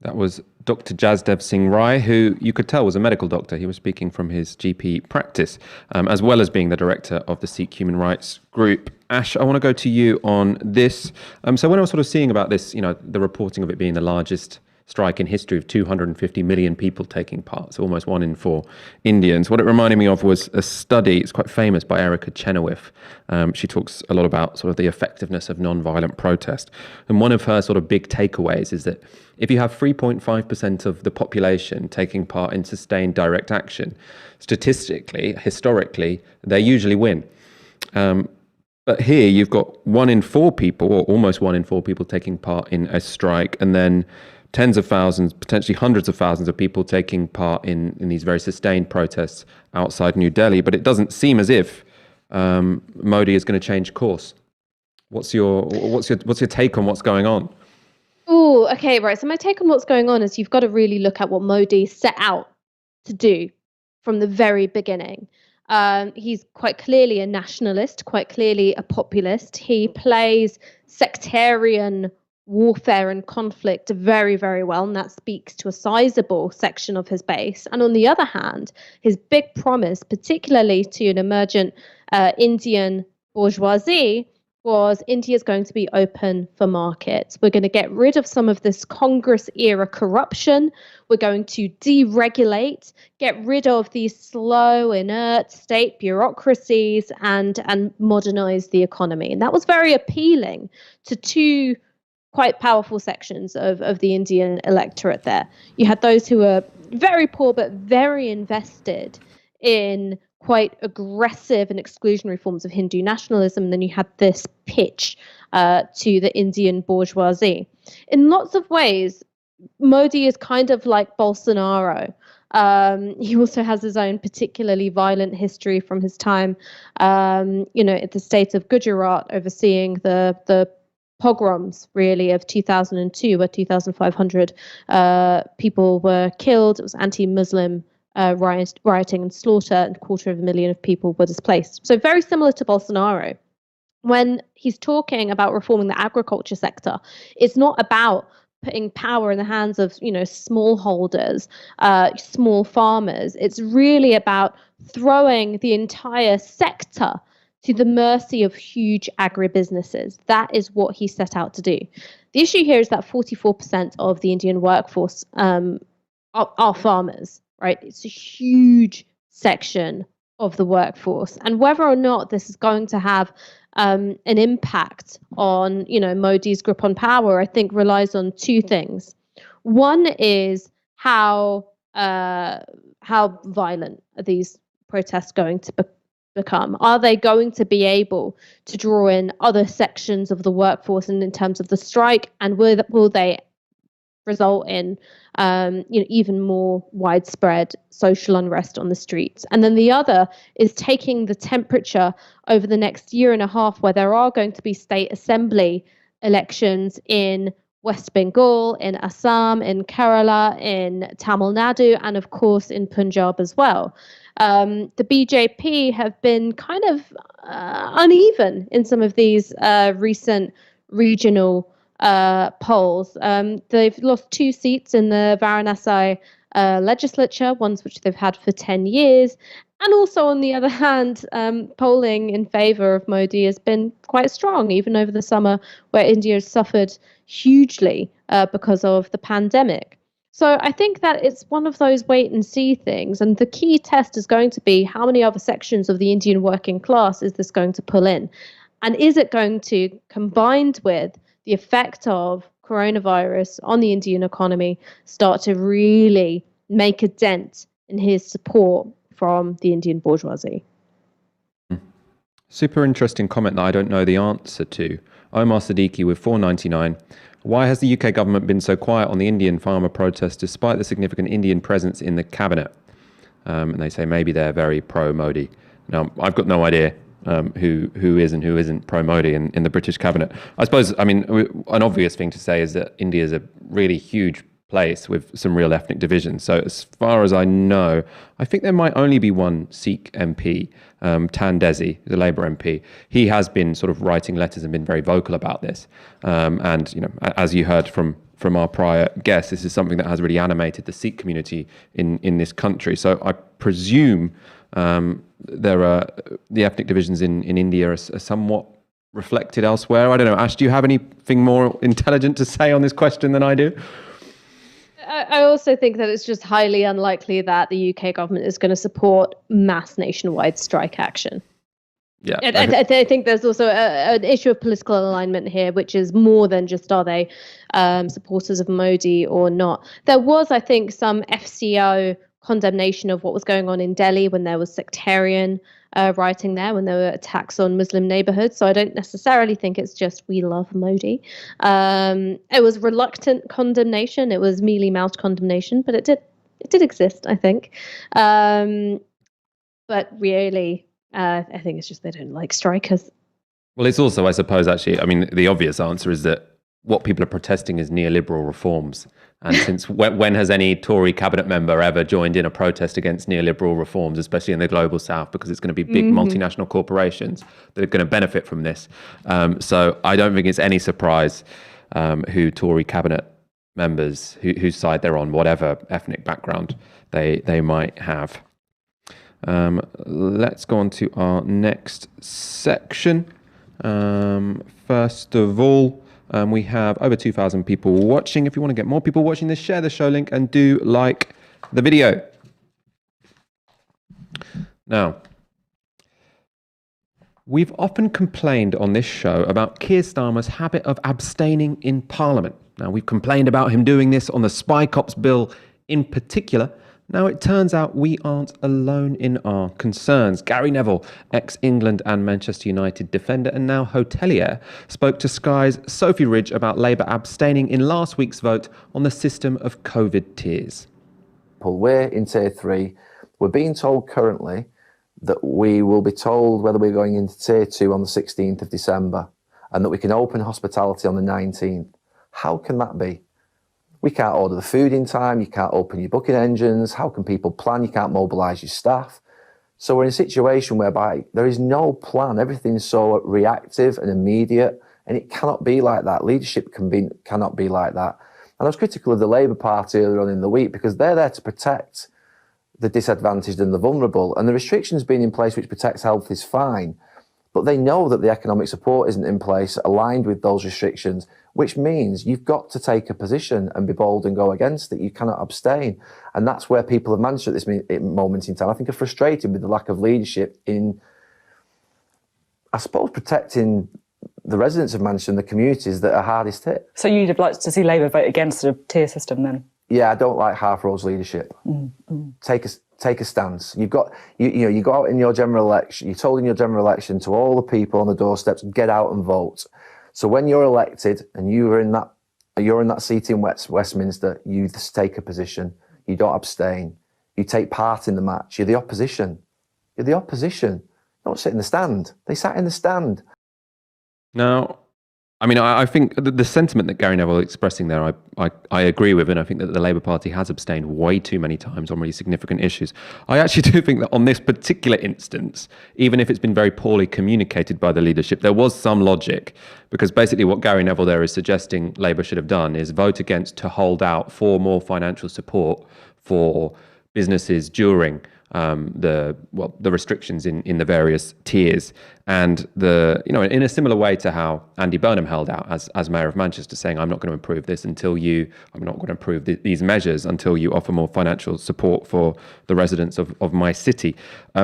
That was Dr Jasdev Singh Rai, who you could tell was a medical doctor. He was speaking from his GP practice, as well as being the director of the Sikh Human Rights Group. Ash, I want to go to you on this. So when I was sort of seeing about this, the reporting of it being the largest strike in history of 250 million people taking part, so almost 1 in 4 Indians. What it reminded me of was a study, it's quite famous, by Erica Chenoweth. She talks a lot about sort of the effectiveness of non-violent protest. And one of her sort of big takeaways is that if you have 3.5% of the population taking part in sustained direct action, statistically, historically, they usually win. But here you've got 1 in 4 people, or almost 1 in 4 people taking part in a strike, and then tens of thousands, potentially hundreds of thousands of people taking part in these very sustained protests outside New Delhi. But it doesn't seem as if Modi is going to change course. What's your take on what's going on? Oh, okay, right. So my take on what's going on is you've got to really look at what Modi set out to do from the very beginning. He's quite clearly a nationalist, quite clearly a populist. He plays sectarian warfare and conflict very, very well, and that speaks to a sizable section of his base. And on the other hand, his big promise, particularly to an emergent Indian bourgeoisie, was India's going to be open for markets. We're going to get rid of some of this Congress-era corruption. We're going to deregulate, get rid of these slow, inert state bureaucracies, and modernize the economy. And that was very appealing to two quite powerful sections of the Indian electorate there. You had those who were very poor but very invested in quite aggressive and exclusionary forms of Hindu nationalism. And then you had this pitch to the Indian bourgeoisie. In lots of ways, Modi is kind of like Bolsonaro. He also has his own particularly violent history from his time, at the state of Gujarat, overseeing the pogroms, really, of 2002, where 2,500 people were killed. It was anti-Muslim rioting and slaughter, and 250,000 of people were displaced. So very similar to Bolsonaro. when he's talking about reforming the agriculture sector, it's not about putting power in the hands of, smallholders, small farmers. It's really about throwing the entire sector to the mercy of huge agribusinesses. That is what he set out to do. The issue here is that 44% of the Indian workforce are farmers, right? It's a huge section of the workforce. And whether or not this is going to have an impact on, Modi's grip on power, I think relies on two things. One is how violent are these protests going to become? Are they going to be able to draw in other sections of the workforce and in terms of the strike, and will they result in even more widespread social unrest on the streets? And then the other is taking the temperature over the next year and a half, where there are going to be state assembly elections in West Bengal, in Assam, in Kerala, in Tamil Nadu, and of course in Punjab as well. The BJP have been kind of uneven in some of these recent regional polls. They've lost 2 seats in the Varanasi legislature, ones which they've had for 10 years. And also, on the other hand, polling in favour of Modi has been quite strong, even over the summer, where India has suffered hugely because of the pandemic. So I think that it's one of those wait and see things. And the key test is going to be, how many other sections of the Indian working class is this going to pull in? And is it going to, combined with the effect of coronavirus on the Indian economy, start to really make a dent in his support from the Indian bourgeoisie? Super interesting comment that I don't know the answer to. Omar Siddiqui with 499. Why has the UK government been so quiet on the Indian farmer protests despite the significant Indian presence in the cabinet? And they say maybe they're very pro-Modi. Now, I've got no idea who is and who isn't pro-Modi in the British cabinet. I suppose, an obvious thing to say is that India is a really huge place with some real ethnic divisions. So as far as I know, I think there might only be one Sikh MP, Tandesi, the Labour MP. He has been sort of writing letters and been very vocal about this. And, as you heard from our prior guest, this is something that has really animated the Sikh community in this country. So I presume there are the ethnic divisions in India are somewhat reflected elsewhere. I don't know. Ash, do you have anything more intelligent to say on this question than I do? I also think that it's just highly unlikely that the UK government is going to support mass nationwide strike action. Yeah, I think there's also an issue of political alignment here, which is more than just, are they supporters of Modi or not. There was, I think, some FCO condemnation of what was going on in Delhi when there was sectarian rioting there, when there were attacks on Muslim neighborhoods. So I don't necessarily think it's just we love Modi. It was reluctant condemnation. It was mealy-mouthed condemnation, but it did exist, I think. But really, I think it's just they don't like strikers. Well, it's also, I suppose, actually, the obvious answer is that what people are protesting is neoliberal reforms. And since when has any Tory cabinet member ever joined in a protest against neoliberal reforms, especially in the global south, because it's going to be big multinational corporations that are going to benefit from this. So I don't think it's any surprise who Tory cabinet members, whose side they're on, whatever ethnic background they might have. Let's go on to our next section. First of all, we have over 2,000 people watching. If you want to get more people watching this, share the show link and do like the video. Now, we've often complained on this show about Keir Starmer's habit of abstaining in Parliament. Now, we've complained about him doing this on the Spy Cops bill in particular. Now, it turns out we aren't alone in our concerns. Gary Neville, ex-England and Manchester United defender and now hotelier, spoke to Sky's Sophie Ridge about Labour abstaining in last week's vote on the system of COVID tiers. We're in Tier 3. We're being told currently that we will be told whether we're going into Tier 2 on the 16th of December and that we can open hospitality on the 19th. How can that be? We can't order the food in time, you can't open your booking engines, how can people plan, you can't mobilise your staff. So we're in a situation whereby there is no plan. Everything's so reactive and immediate, and it cannot be like that. Leadership cannot be like that. And I was critical of the Labour Party earlier on in the week because they're there to protect the disadvantaged and the vulnerable. And the restrictions being in place which protects health is fine. But they know that the economic support isn't in place aligned with those restrictions, which means you've got to take a position and be bold and go against it. You cannot abstain. And that's where people of Manchester at this moment in time, I think, are frustrated with the lack of leadership in, I suppose, protecting the residents of Manchester and the communities that are hardest hit. So you'd have liked to see Labour vote against a tier system then? Yeah, I don't like half roads leadership. Take a stance. You go out in your general election. You're told in your general election to all the people on the doorsteps, get out and vote. So when you're elected and you're in that seat in Westminster, you just take a position. You don't abstain. You take part in the match. You're the opposition. You're the opposition. Don't sit in the stand. They sat in the stand. Now, I mean, I think the sentiment that Gary Neville is expressing there, I agree with, and I think that the Labour Party has abstained way too many times on really significant issues. I actually do think that on this particular instance, even if it's been very poorly communicated by the leadership, there was some logic, because basically what Gary Neville there is suggesting Labour should have done is vote against to hold out for more financial support for businesses during the restrictions in the various tiers, and in a similar way to how Andy Burnham held out as Mayor of Manchester, saying I'm not going to approve this I'm not going to approve these measures until you offer more financial support for the residents of my city.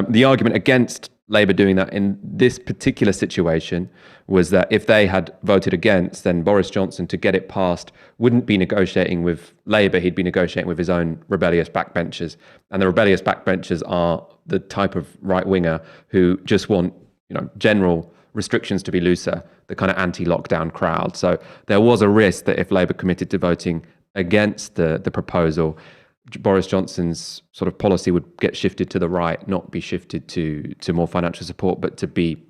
The argument against Labour doing that in this particular situation was that if they had voted against, then Boris Johnson, to get it passed, wouldn't be negotiating with Labour, he'd be negotiating with his own rebellious backbenchers. And the rebellious backbenchers are the type of right-winger who just want, general restrictions to be looser, the kind of anti-lockdown crowd. So there was a risk that if Labour committed to voting against the proposal, Boris Johnson's sort of policy would get shifted to the right, not be shifted to more financial support, but to be,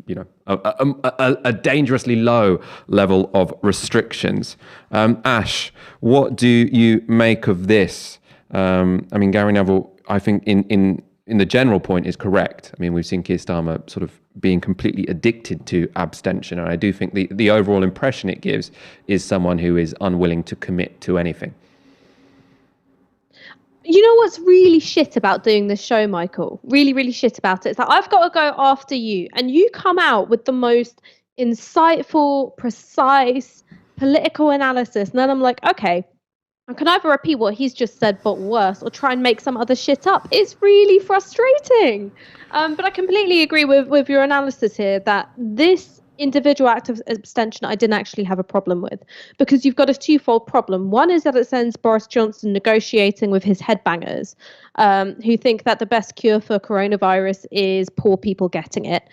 a dangerously low level of restrictions. Ash, what do you make of this? Gary Neville, I think in the general point is correct. I mean, we've seen Keir Starmer sort of being completely addicted to abstention, and I do think the overall impression it gives is someone who is unwilling to commit to anything. You know what's really shit about doing this show, Michael? Really, really shit about it. It's like, I've got to go after you, and you come out with the most insightful, precise, political analysis, and then I'm like, okay, I can either repeat what he's just said, but worse, or try and make some other shit up. It's really frustrating. But I completely agree with your analysis here that this individual act of abstention I didn't actually have a problem with, because you've got a twofold problem. One is that it sends Boris Johnson negotiating with his headbangers, who think that the best cure for coronavirus is poor people getting it.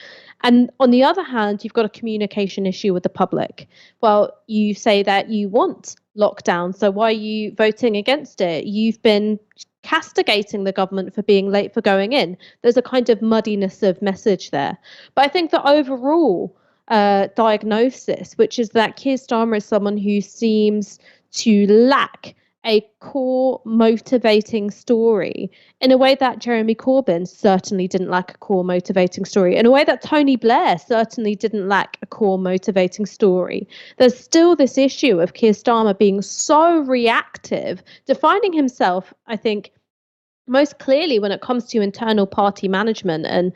And on the other hand, you've got a communication issue with the public. Well, you say that you want lockdown, so why are you voting against it? You've been castigating the government for being late for going in. There's a kind of muddiness of message there. But I think the overall diagnosis, which is that Keir Starmer is someone who seems to lack a core motivating story in a way that Jeremy Corbyn certainly didn't lack a core motivating story, in a way that Tony Blair certainly didn't lack a core motivating story. There's still this issue of Keir Starmer being so reactive, defining himself, I think, most clearly when it comes to internal party management and,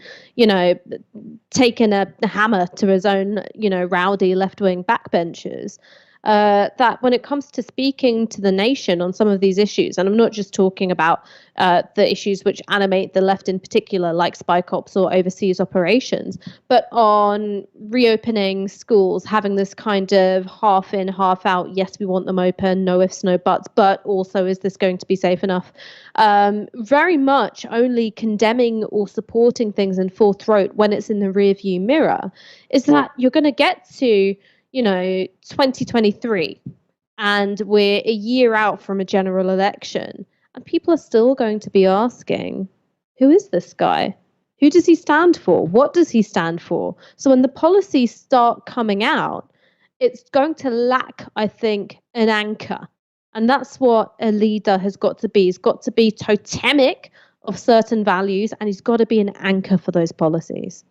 taking a hammer to his own, rowdy left-wing backbenchers. That when it comes to speaking to the nation on some of these issues, and I'm not just talking about the issues which animate the left in particular, like spy cops or overseas operations, but on reopening schools, having this kind of half in, half out, yes, we want them open, no ifs, no buts, but also, is this going to be safe enough? Very much only condemning or supporting things in full throat when it's in the rearview mirror, is that you're going to get to 2023, and we're a year out from a general election, and people are still going to be asking, who is this guy? Who does he stand for? What does he stand for? So when the policies start coming out, it's going to lack, I think, an anchor. And that's what a leader has got to be. He's got to be totemic of certain values, and he's got to be an anchor for those policies.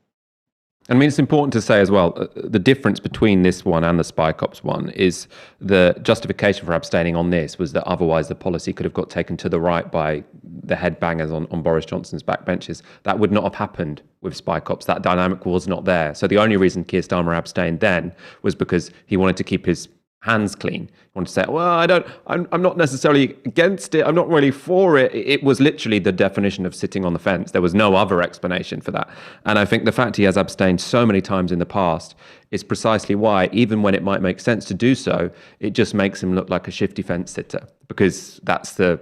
I mean, it's important to say as well, the difference between this one and the Spy Cops one is the justification for abstaining on this was that otherwise the policy could have got taken to the right by the headbangers on Boris Johnson's backbenches. That would not have happened with Spy Cops. That dynamic was not there. So the only reason Keir Starmer abstained then was because he wanted to keep his hands clean. He wanted to say, well, I'm not necessarily against it. I'm not really for it. It was literally the definition of sitting on the fence. There was no other explanation for that. And I think the fact he has abstained so many times in the past is precisely why, even when it might make sense to do so, it just makes him look like a shifty fence sitter, because that's the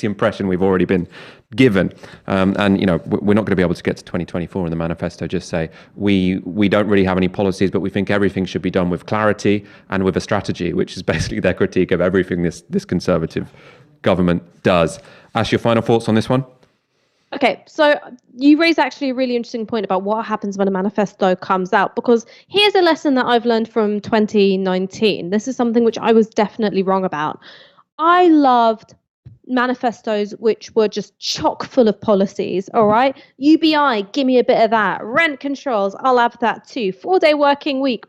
impression we've already been given. And, you know, we're not going to be able to get to 2024 in the manifesto just say we don't really have any policies, but we think everything should be done with clarity and with a strategy, which is basically their critique of everything this Conservative government does. Ash, your final thoughts on this one? Okay, so you raise actually a really interesting point about what happens when a manifesto comes out, because here's a lesson that I've learned from 2019. This is something which I was definitely wrong about. I loved manifestos which were just chock full of policies. All right, UBI, give me a bit of that. Rent controls, I'll have that too. 4-day working week,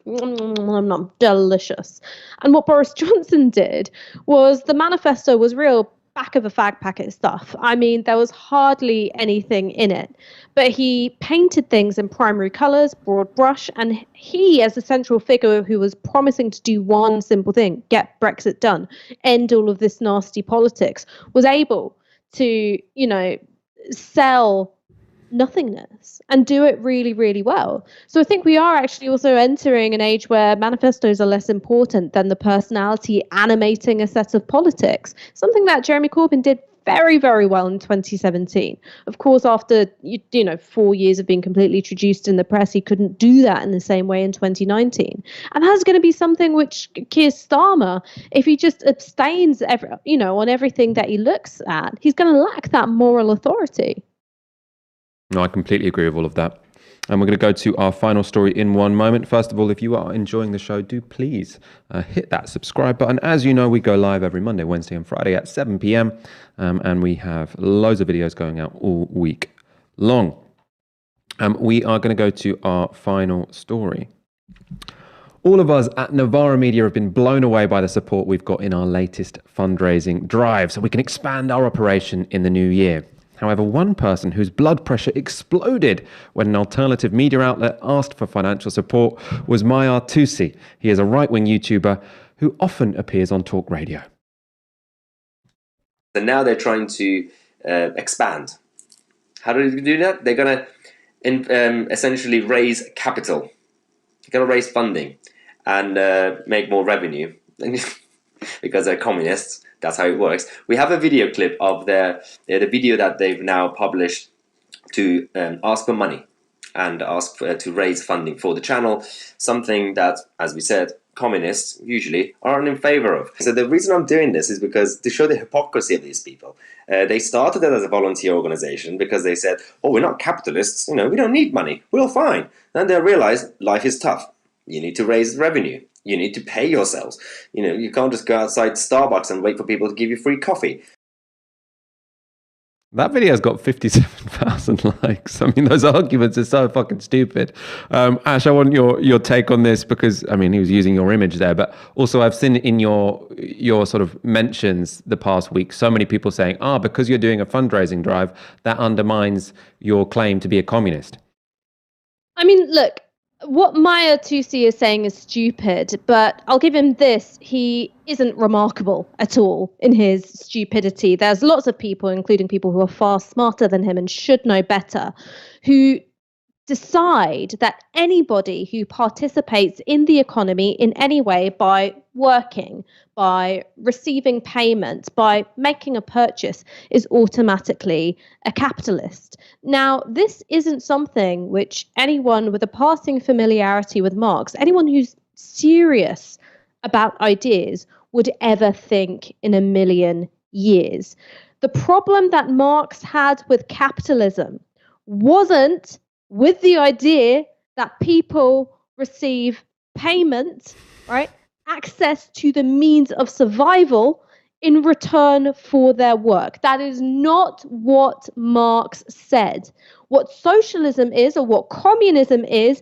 delicious. And what Boris Johnson did was the manifesto was real back of a fag packet stuff. I mean, there was hardly anything in it, but he painted things in primary colours, broad brush, and he, as a central figure who was promising to do one simple thing, get Brexit done, end all of this nasty politics, was able to, you know, sell nothingness and do it really, really well. So I think we are actually also entering an age where manifestos are less important than the personality animating a set of politics, something that Jeremy Corbyn did very, very well in 2017. Of course, after 4 years of being completely traduced in the press, he couldn't do that in the same way in 2019. And that's going to be something which Keir Starmer, if he just abstains on everything that he looks at, he's going to lack that moral authority. No, I completely agree with all of that. And we're going to go to our final story in one moment. First of all, if you are enjoying the show, do please hit that subscribe button. As you know, we go live every Monday, Wednesday and Friday at 7 p.m. And we have loads of videos going out all week long. We are going to go to our final story. All of us at Novara Media have been blown away by the support we've got in our latest fundraising drive, so we can expand our operation in the new year. However, one person whose blood pressure exploded when an alternative media outlet asked for financial support was Mahyar Tousi. He is a right-wing YouTuber who often appears on talk radio. And now they're trying to expand. How do they do that? They're going to essentially raise capital. They're going to raise funding and make more revenue. Because they're communists, that's how it works. We have a video clip of the video that they've now published to ask for money and ask to raise funding for the channel, something that, as we said, communists usually aren't in favor of. So the reason I'm doing this is because to show the hypocrisy of these people. They started it as a volunteer organization because they said, oh, we're not capitalists, we don't need money, we're all fine. Then they realized life is tough. You need to raise revenue. You need to pay yourselves. You can't just go outside Starbucks and wait for people to give you free coffee. That video's got 57,000 likes. I mean, those arguments are so fucking stupid. Ash, I want your take on this because, I mean, he was using your image there, but also I've seen in your sort of mentions the past week, so many people saying, because you're doing a fundraising drive, that undermines your claim to be a communist. I mean, look, what Mahyar Tousi is saying is stupid, but I'll give him this. He isn't remarkable at all in his stupidity. There's lots of people, including people who are far smarter than him and should know better, who decide that anybody who participates in the economy in any way by working, by receiving payment, by making a purchase is automatically a capitalist. Now, this isn't something which anyone with a passing familiarity with Marx, anyone who's serious about ideas would ever think in a million years. The problem that Marx had with capitalism wasn't with the idea that people receive payment, right? Access to the means of survival. in return for their work. That is not what Marx said. What socialism is, or what communism is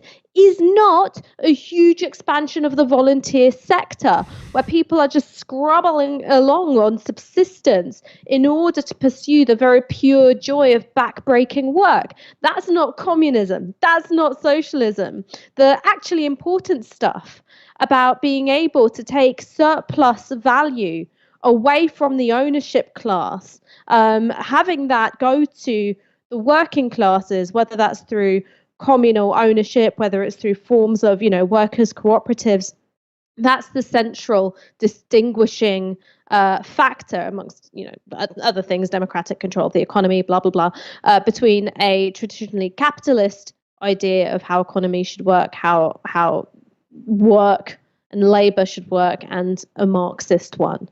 not a huge expansion of the volunteer sector where people are just scrabbling along on subsistence in order to pursue the very pure joy of backbreaking work. That's not communism. That's not socialism. The actually important stuff about being able to take surplus value away from the ownership class, having that go to the working classes, whether that's through communal ownership, whether it's through forms of, workers' cooperatives, that's the central distinguishing factor amongst, other things, democratic control of the economy, blah, blah, blah, between a traditionally capitalist idea of how economy should work, how work and labor should work, and a Marxist one.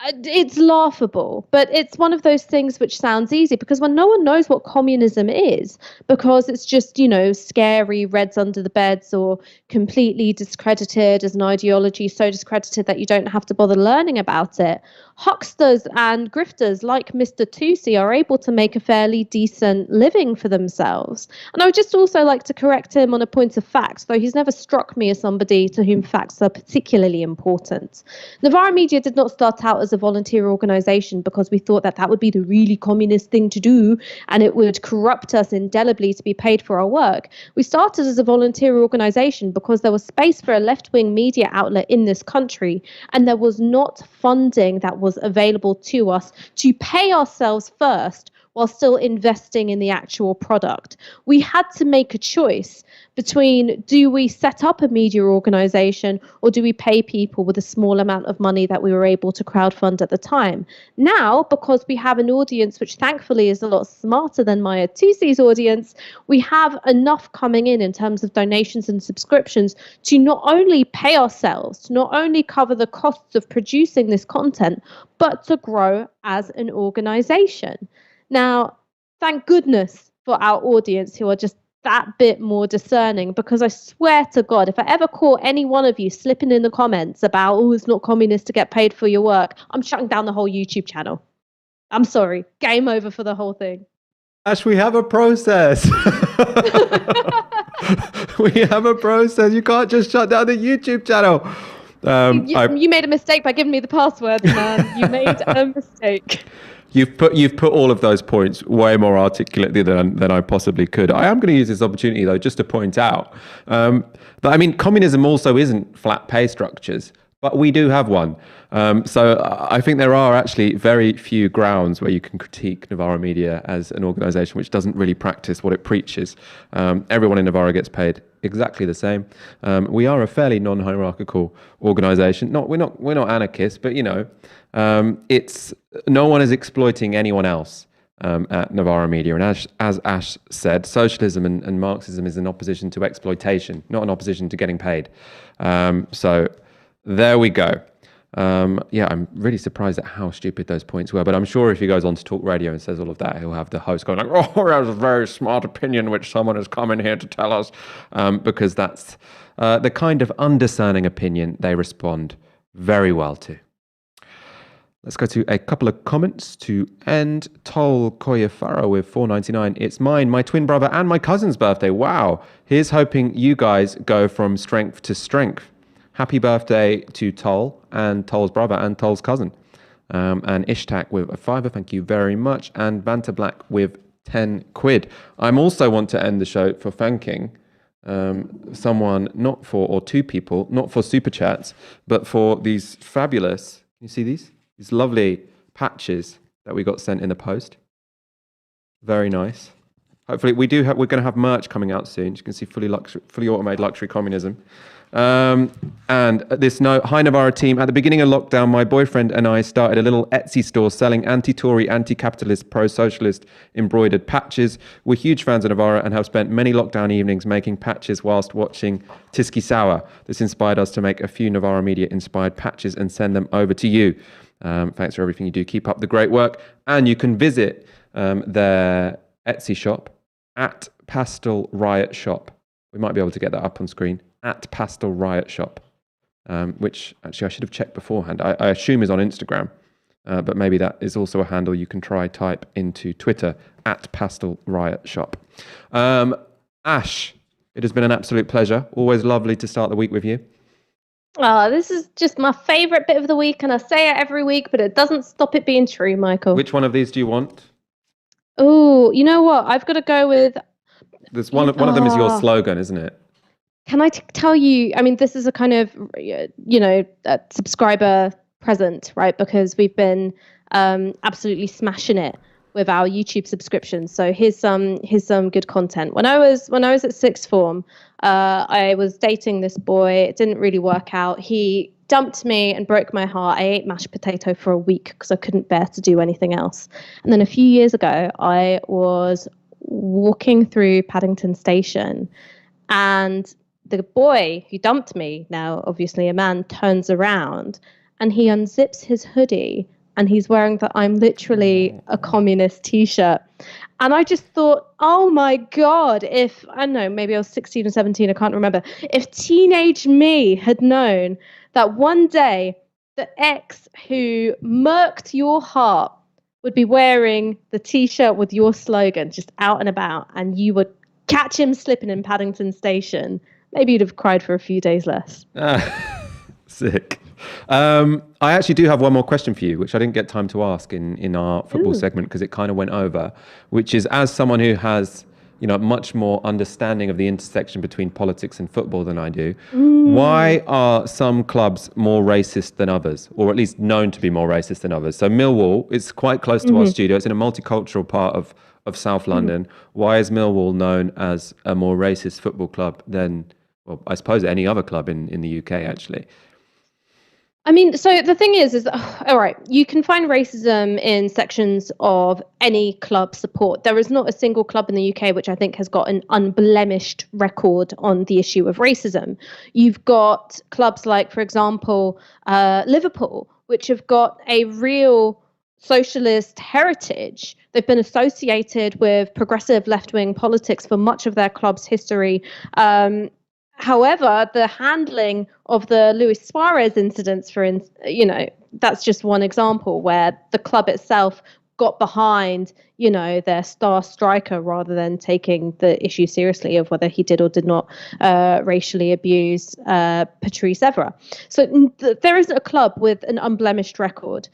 It's laughable, but it's one of those things which sounds easy, because when no one knows what communism is, because it's just, scary, reds under the beds, or completely discredited as an ideology, so discredited that you don't have to bother learning about it, hucksters and grifters like Mr. Tousi are able to make a fairly decent living for themselves. And I would just also like to correct him on a point of fact, though he's never struck me as somebody to whom facts are particularly important. Novara Media did not start out as a volunteer organisation because we thought that would be the really communist thing to do and it would corrupt us indelibly to be paid for our work. We started as a volunteer organisation because there was space for a left-wing media outlet in this country, and there was not funding that was available to us to pay ourselves first while still investing in the actual product. We had to make a choice between, do we set up a media organization, or do we pay people with a small amount of money that we were able to crowdfund at the time? Now, because we have an audience which thankfully is a lot smarter than Mahyar Tousi's audience, we have enough coming in terms of donations and subscriptions to not only pay ourselves, to not only cover the costs of producing this content, but to grow as an organization. Now, thank goodness for our audience who are just that bit more discerning, because I swear to God, if I ever caught any one of you slipping in the comments about, it's not communist to get paid for your work, I'm shutting down the whole YouTube channel. I'm sorry. Game over for the whole thing. Ash, we have a process. We have a process. You can't just shut down the YouTube channel. You made a mistake by giving me the password, man. You made a mistake. You've put all of those points way more articulately than I possibly could. I am going to use this opportunity, though, just to point out that, I mean, communism also isn't flat pay structures, but we do have one. So I think there are actually very few grounds where you can critique Novara Media as an organisation which doesn't really practice what it preaches. Everyone in Novara gets paid exactly the same. We are a fairly non-hierarchical organisation. We're not anarchists, but it's no one is exploiting anyone else at Novara Media. And as Ash said, socialism and Marxism is in opposition to exploitation, not in opposition to getting paid. So there we go. I'm really surprised at how stupid those points were, but I'm sure if he goes on to talk radio and says all of that, he'll have the host going like, oh, that was a very smart opinion which someone has come in here to tell us, because that's the kind of undiscerning opinion they respond very well to. Let's go to a couple of comments to end. Tol Koyafara with $4.99. It's mine, my twin brother, and my cousin's birthday. Wow. Here's hoping you guys go from strength to strength. Happy birthday to Tol and Tol's brother and Tol's cousin. And Ishtak with a $5. Thank you very much. And Vanta Black with 10 quid. I also want to end the show for thanking someone, two people, not for super chats, but for these fabulous, can you see these? These lovely patches that we got sent in the post. Very nice. Hopefully we're going to have merch coming out soon. You can see fully automated luxury communism. And this note, hi Novara team, at the beginning of lockdown, my boyfriend and I started a little Etsy store selling anti-Tory, anti-capitalist, pro-socialist embroidered patches. We're huge fans of Novara and have spent many lockdown evenings making patches whilst watching Tysky Sour. This inspired us to make a few Novara Media inspired patches and send them over to you. Thanks for everything you do. Keep up the great work. And you can visit their Etsy shop at Pastel Riot Shop. We might be able to get that up on screen. At Pastel Riot Shop. which actually I should have checked beforehand. I assume is on Instagram, but maybe that is also a handle you can try type into Twitter at Pastel Riot Shop. Ash, it has been an absolute pleasure. Always lovely to start the week with you. Oh, this is just my favourite bit of the week, and I say it every week, but it doesn't stop it being true, Michael. Which one of these do you want? Oh, you know what? I've got to go with... There's one of them is your slogan, isn't it? Can I tell you, I mean, this is a kind of, a subscriber present, right? Because we've been absolutely smashing it with our YouTube subscriptions. So here's some good content. When I was at sixth form, I was dating this boy. It didn't really work out. He dumped me and broke my heart. I ate mashed potato for a week because I couldn't bear to do anything else. And then a few years ago, I was walking through Paddington Station, and the boy who dumped me, now obviously a man, turns around and he unzips his hoodie and he's wearing the "I'm literally a communist" t-shirt. And I just thought, oh my God, if, I don't know, maybe I was 16 or 17, I can't remember. If teenage me had known that one day the ex who murked your heart would be wearing the t-shirt with your slogan just out and about, and you would catch him slipping in Paddington Station, maybe you'd have cried for a few days less. Sick. I actually do have one more question for you, which I didn't get time to ask in our football segment because it kind of went over, which is, as someone who has, much more understanding of the intersection between politics and football than I do, why are some clubs more racist than others, or at least known to be more racist than others? So Millwall, it's quite close to our studio. It's in a multicultural part of South London. Why is Millwall known as a more racist football club than, well, I suppose any other club in the UK, actually? I mean, so the thing is all right, you can find racism in sections of any club support. There is not a single club in the UK which I think has got an unblemished record on the issue of racism. You've got clubs like, for example, Liverpool, which have got a real socialist heritage. They've been associated with progressive left-wing politics for much of their club's history. However, the handling of the Luis Suarez incidents, that's just one example where the club itself got behind, their star striker rather than taking the issue seriously of whether he did or did not racially abuse Patrice Evra. So there isn't a club with an unblemished record.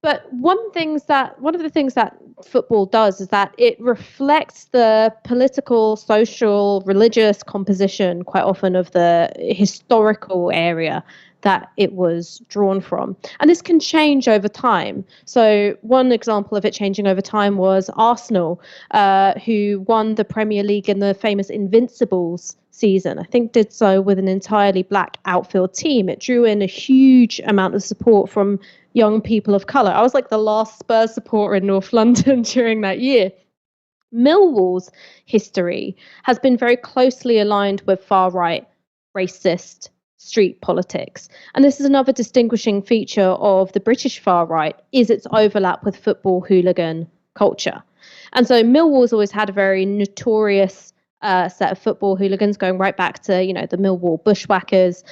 But one of the things that football does is that it reflects the political, social, religious composition quite often of the historical area that it was drawn from. And this can change over time. So one example of it changing over time was Arsenal, who won the Premier League in the famous Invincibles season. I think did so with an entirely black outfield team. It drew in a huge amount of support from young people of colour. I was like the last Spurs supporter in North London during that year. Millwall's history has been very closely aligned with far-right, racist street politics. And this is another distinguishing feature of the British far-right, is its overlap with football hooligan culture. And so Millwall's always had a very notorious set of football hooligans going right back to, the Millwall Bushwhackers.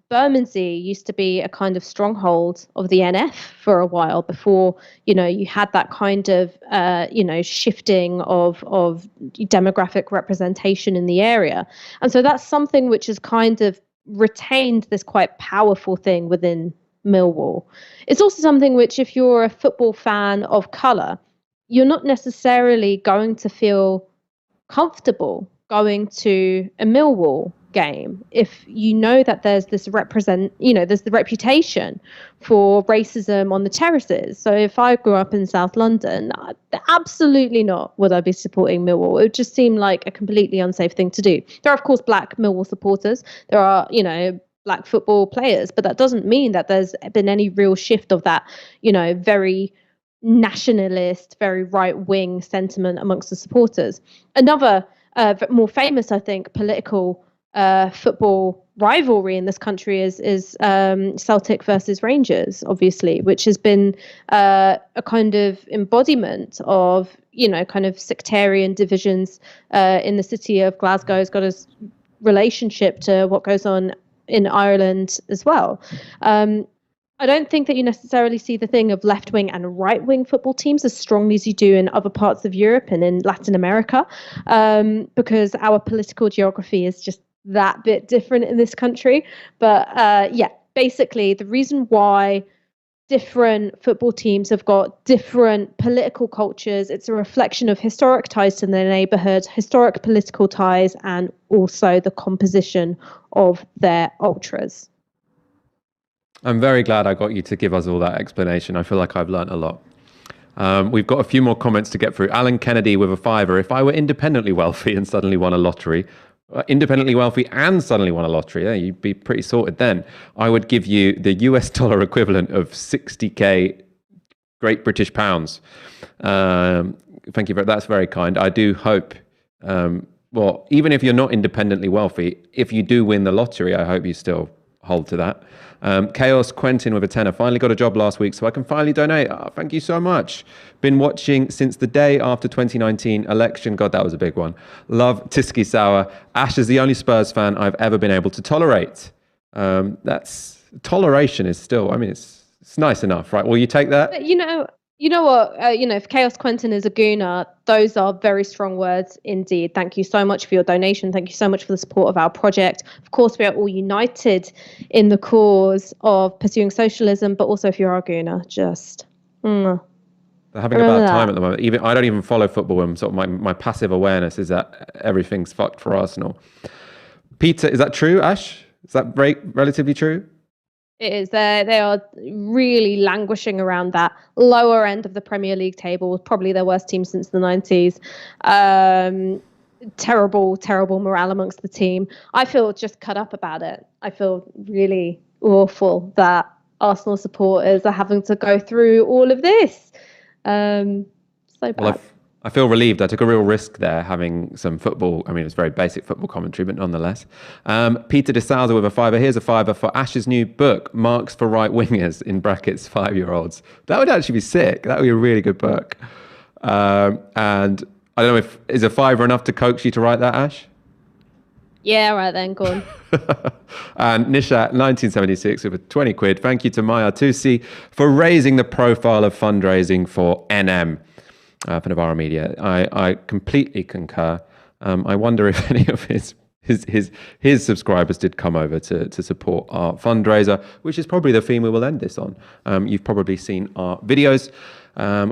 Bermondsey used to be a kind of stronghold of the NF for a while before, you had that kind of, shifting of demographic representation in the area. And so that's something which has kind of retained this quite powerful thing within Millwall. It's also something which, if you're a football fan of colour, you're not necessarily going to feel comfortable going to a Millwall game if you know that there's this there's the reputation for racism on the terraces. So if I grew up in South London, absolutely not would I be supporting Millwall. It would just seem like a completely unsafe thing to do. There are, of course, black Millwall supporters. There are, black football players, but that doesn't mean that there's been any real shift of that, very nationalist, very right-wing sentiment amongst the supporters. Another more famous, I think, political football rivalry in this country is Celtic versus Rangers, obviously, which has been a kind of embodiment of, kind of sectarian divisions in the city of Glasgow. It's got a relationship to what goes on in Ireland as well. I don't think that you necessarily see the thing of left-wing and right-wing football teams as strongly as you do in other parts of Europe and in Latin America, because our political geography is just that bit different in this country. But basically the reason why different football teams have got different political cultures, it's a reflection of historic ties to their neighbourhood, historic political ties, and also the composition of their ultras. I'm very glad I got you to give us all that explanation. I feel like I've learnt a lot. We've got a few more comments to get through. Alan Kennedy with a $5. If I were independently wealthy and suddenly won a lottery, yeah, you'd be pretty sorted then. I would give you the US dollar equivalent of 60k Great British pounds. Thank you that's very kind. I do hope, even if you're not independently wealthy, if you do win the lottery, I hope you still hold to that. Chaos Quentin with a $10. Finally got a job last week, so I can finally donate. Oh, thank you so much. Been watching since the day after 2019 election. God, that was a big one. Love Tysky Sour. Ash is the only Spurs fan I've ever been able to tolerate. That's toleration is still. I mean, it's nice enough, right? Will you take that? But you know what? If Chaos Quentin is a gooner, those are very strong words indeed. Thank you so much for your donation. Thank you so much for the support of our project. Of course, we are all united in the cause of pursuing socialism, but also if you're a gooner, just... They're having a bad time at the moment. Even I don't even follow football, and sort of my passive awareness is that everything's fucked for Arsenal. Peter, is that true, Ash? Is that relatively true? It is. They are really languishing around that lower end of the Premier League table, probably their worst team since the 90s. Terrible morale amongst the team. I feel just cut up about it. I feel really awful that Arsenal supporters are having to go through all of this. So bad. Well, I feel relieved. I took a real risk there having some football. I mean, it's very basic football commentary, but nonetheless. Peter De Souza with a $5. Here's a $5 for Ash's new book, Marks for Right Wingers, in brackets, 5-year-olds. That would actually be sick. That would be a really good book. And I don't know is a $5 enough to coax you to write that, Ash? Yeah, right then, go on. And Nishat, 1976, with a 20 quid. Thank you to Mahyar Tousi for raising the profile of fundraising for NM. For Novara Media. I completely concur. I wonder if any of his subscribers did come over to support our fundraiser, which is probably the theme we will end this on. You've probably seen our videos.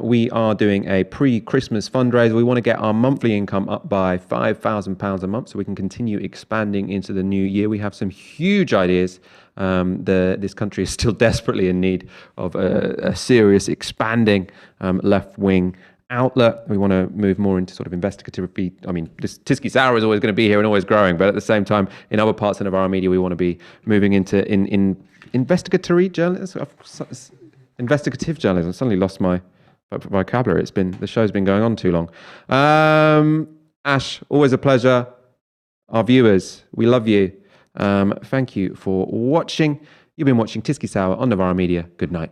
We are doing a pre-Christmas fundraiser. We want to get our monthly income up by £5,000 a month so we can continue expanding into the new year. We have some huge ideas. This country is still desperately in need of a serious expanding left-wing outlet. We want to move more into sort of investigative. I mean, this Tysky Sour is always going to be here and always growing, but at the same time, in other parts of our media, we want to be moving into in investigatory journalism, investigative journalism. I suddenly lost my vocabulary. The show's been going on too long. Ash, always a pleasure. Our viewers, we love you. Thank you for watching. You've been watching Tysky Sour on Novara Media. Good night.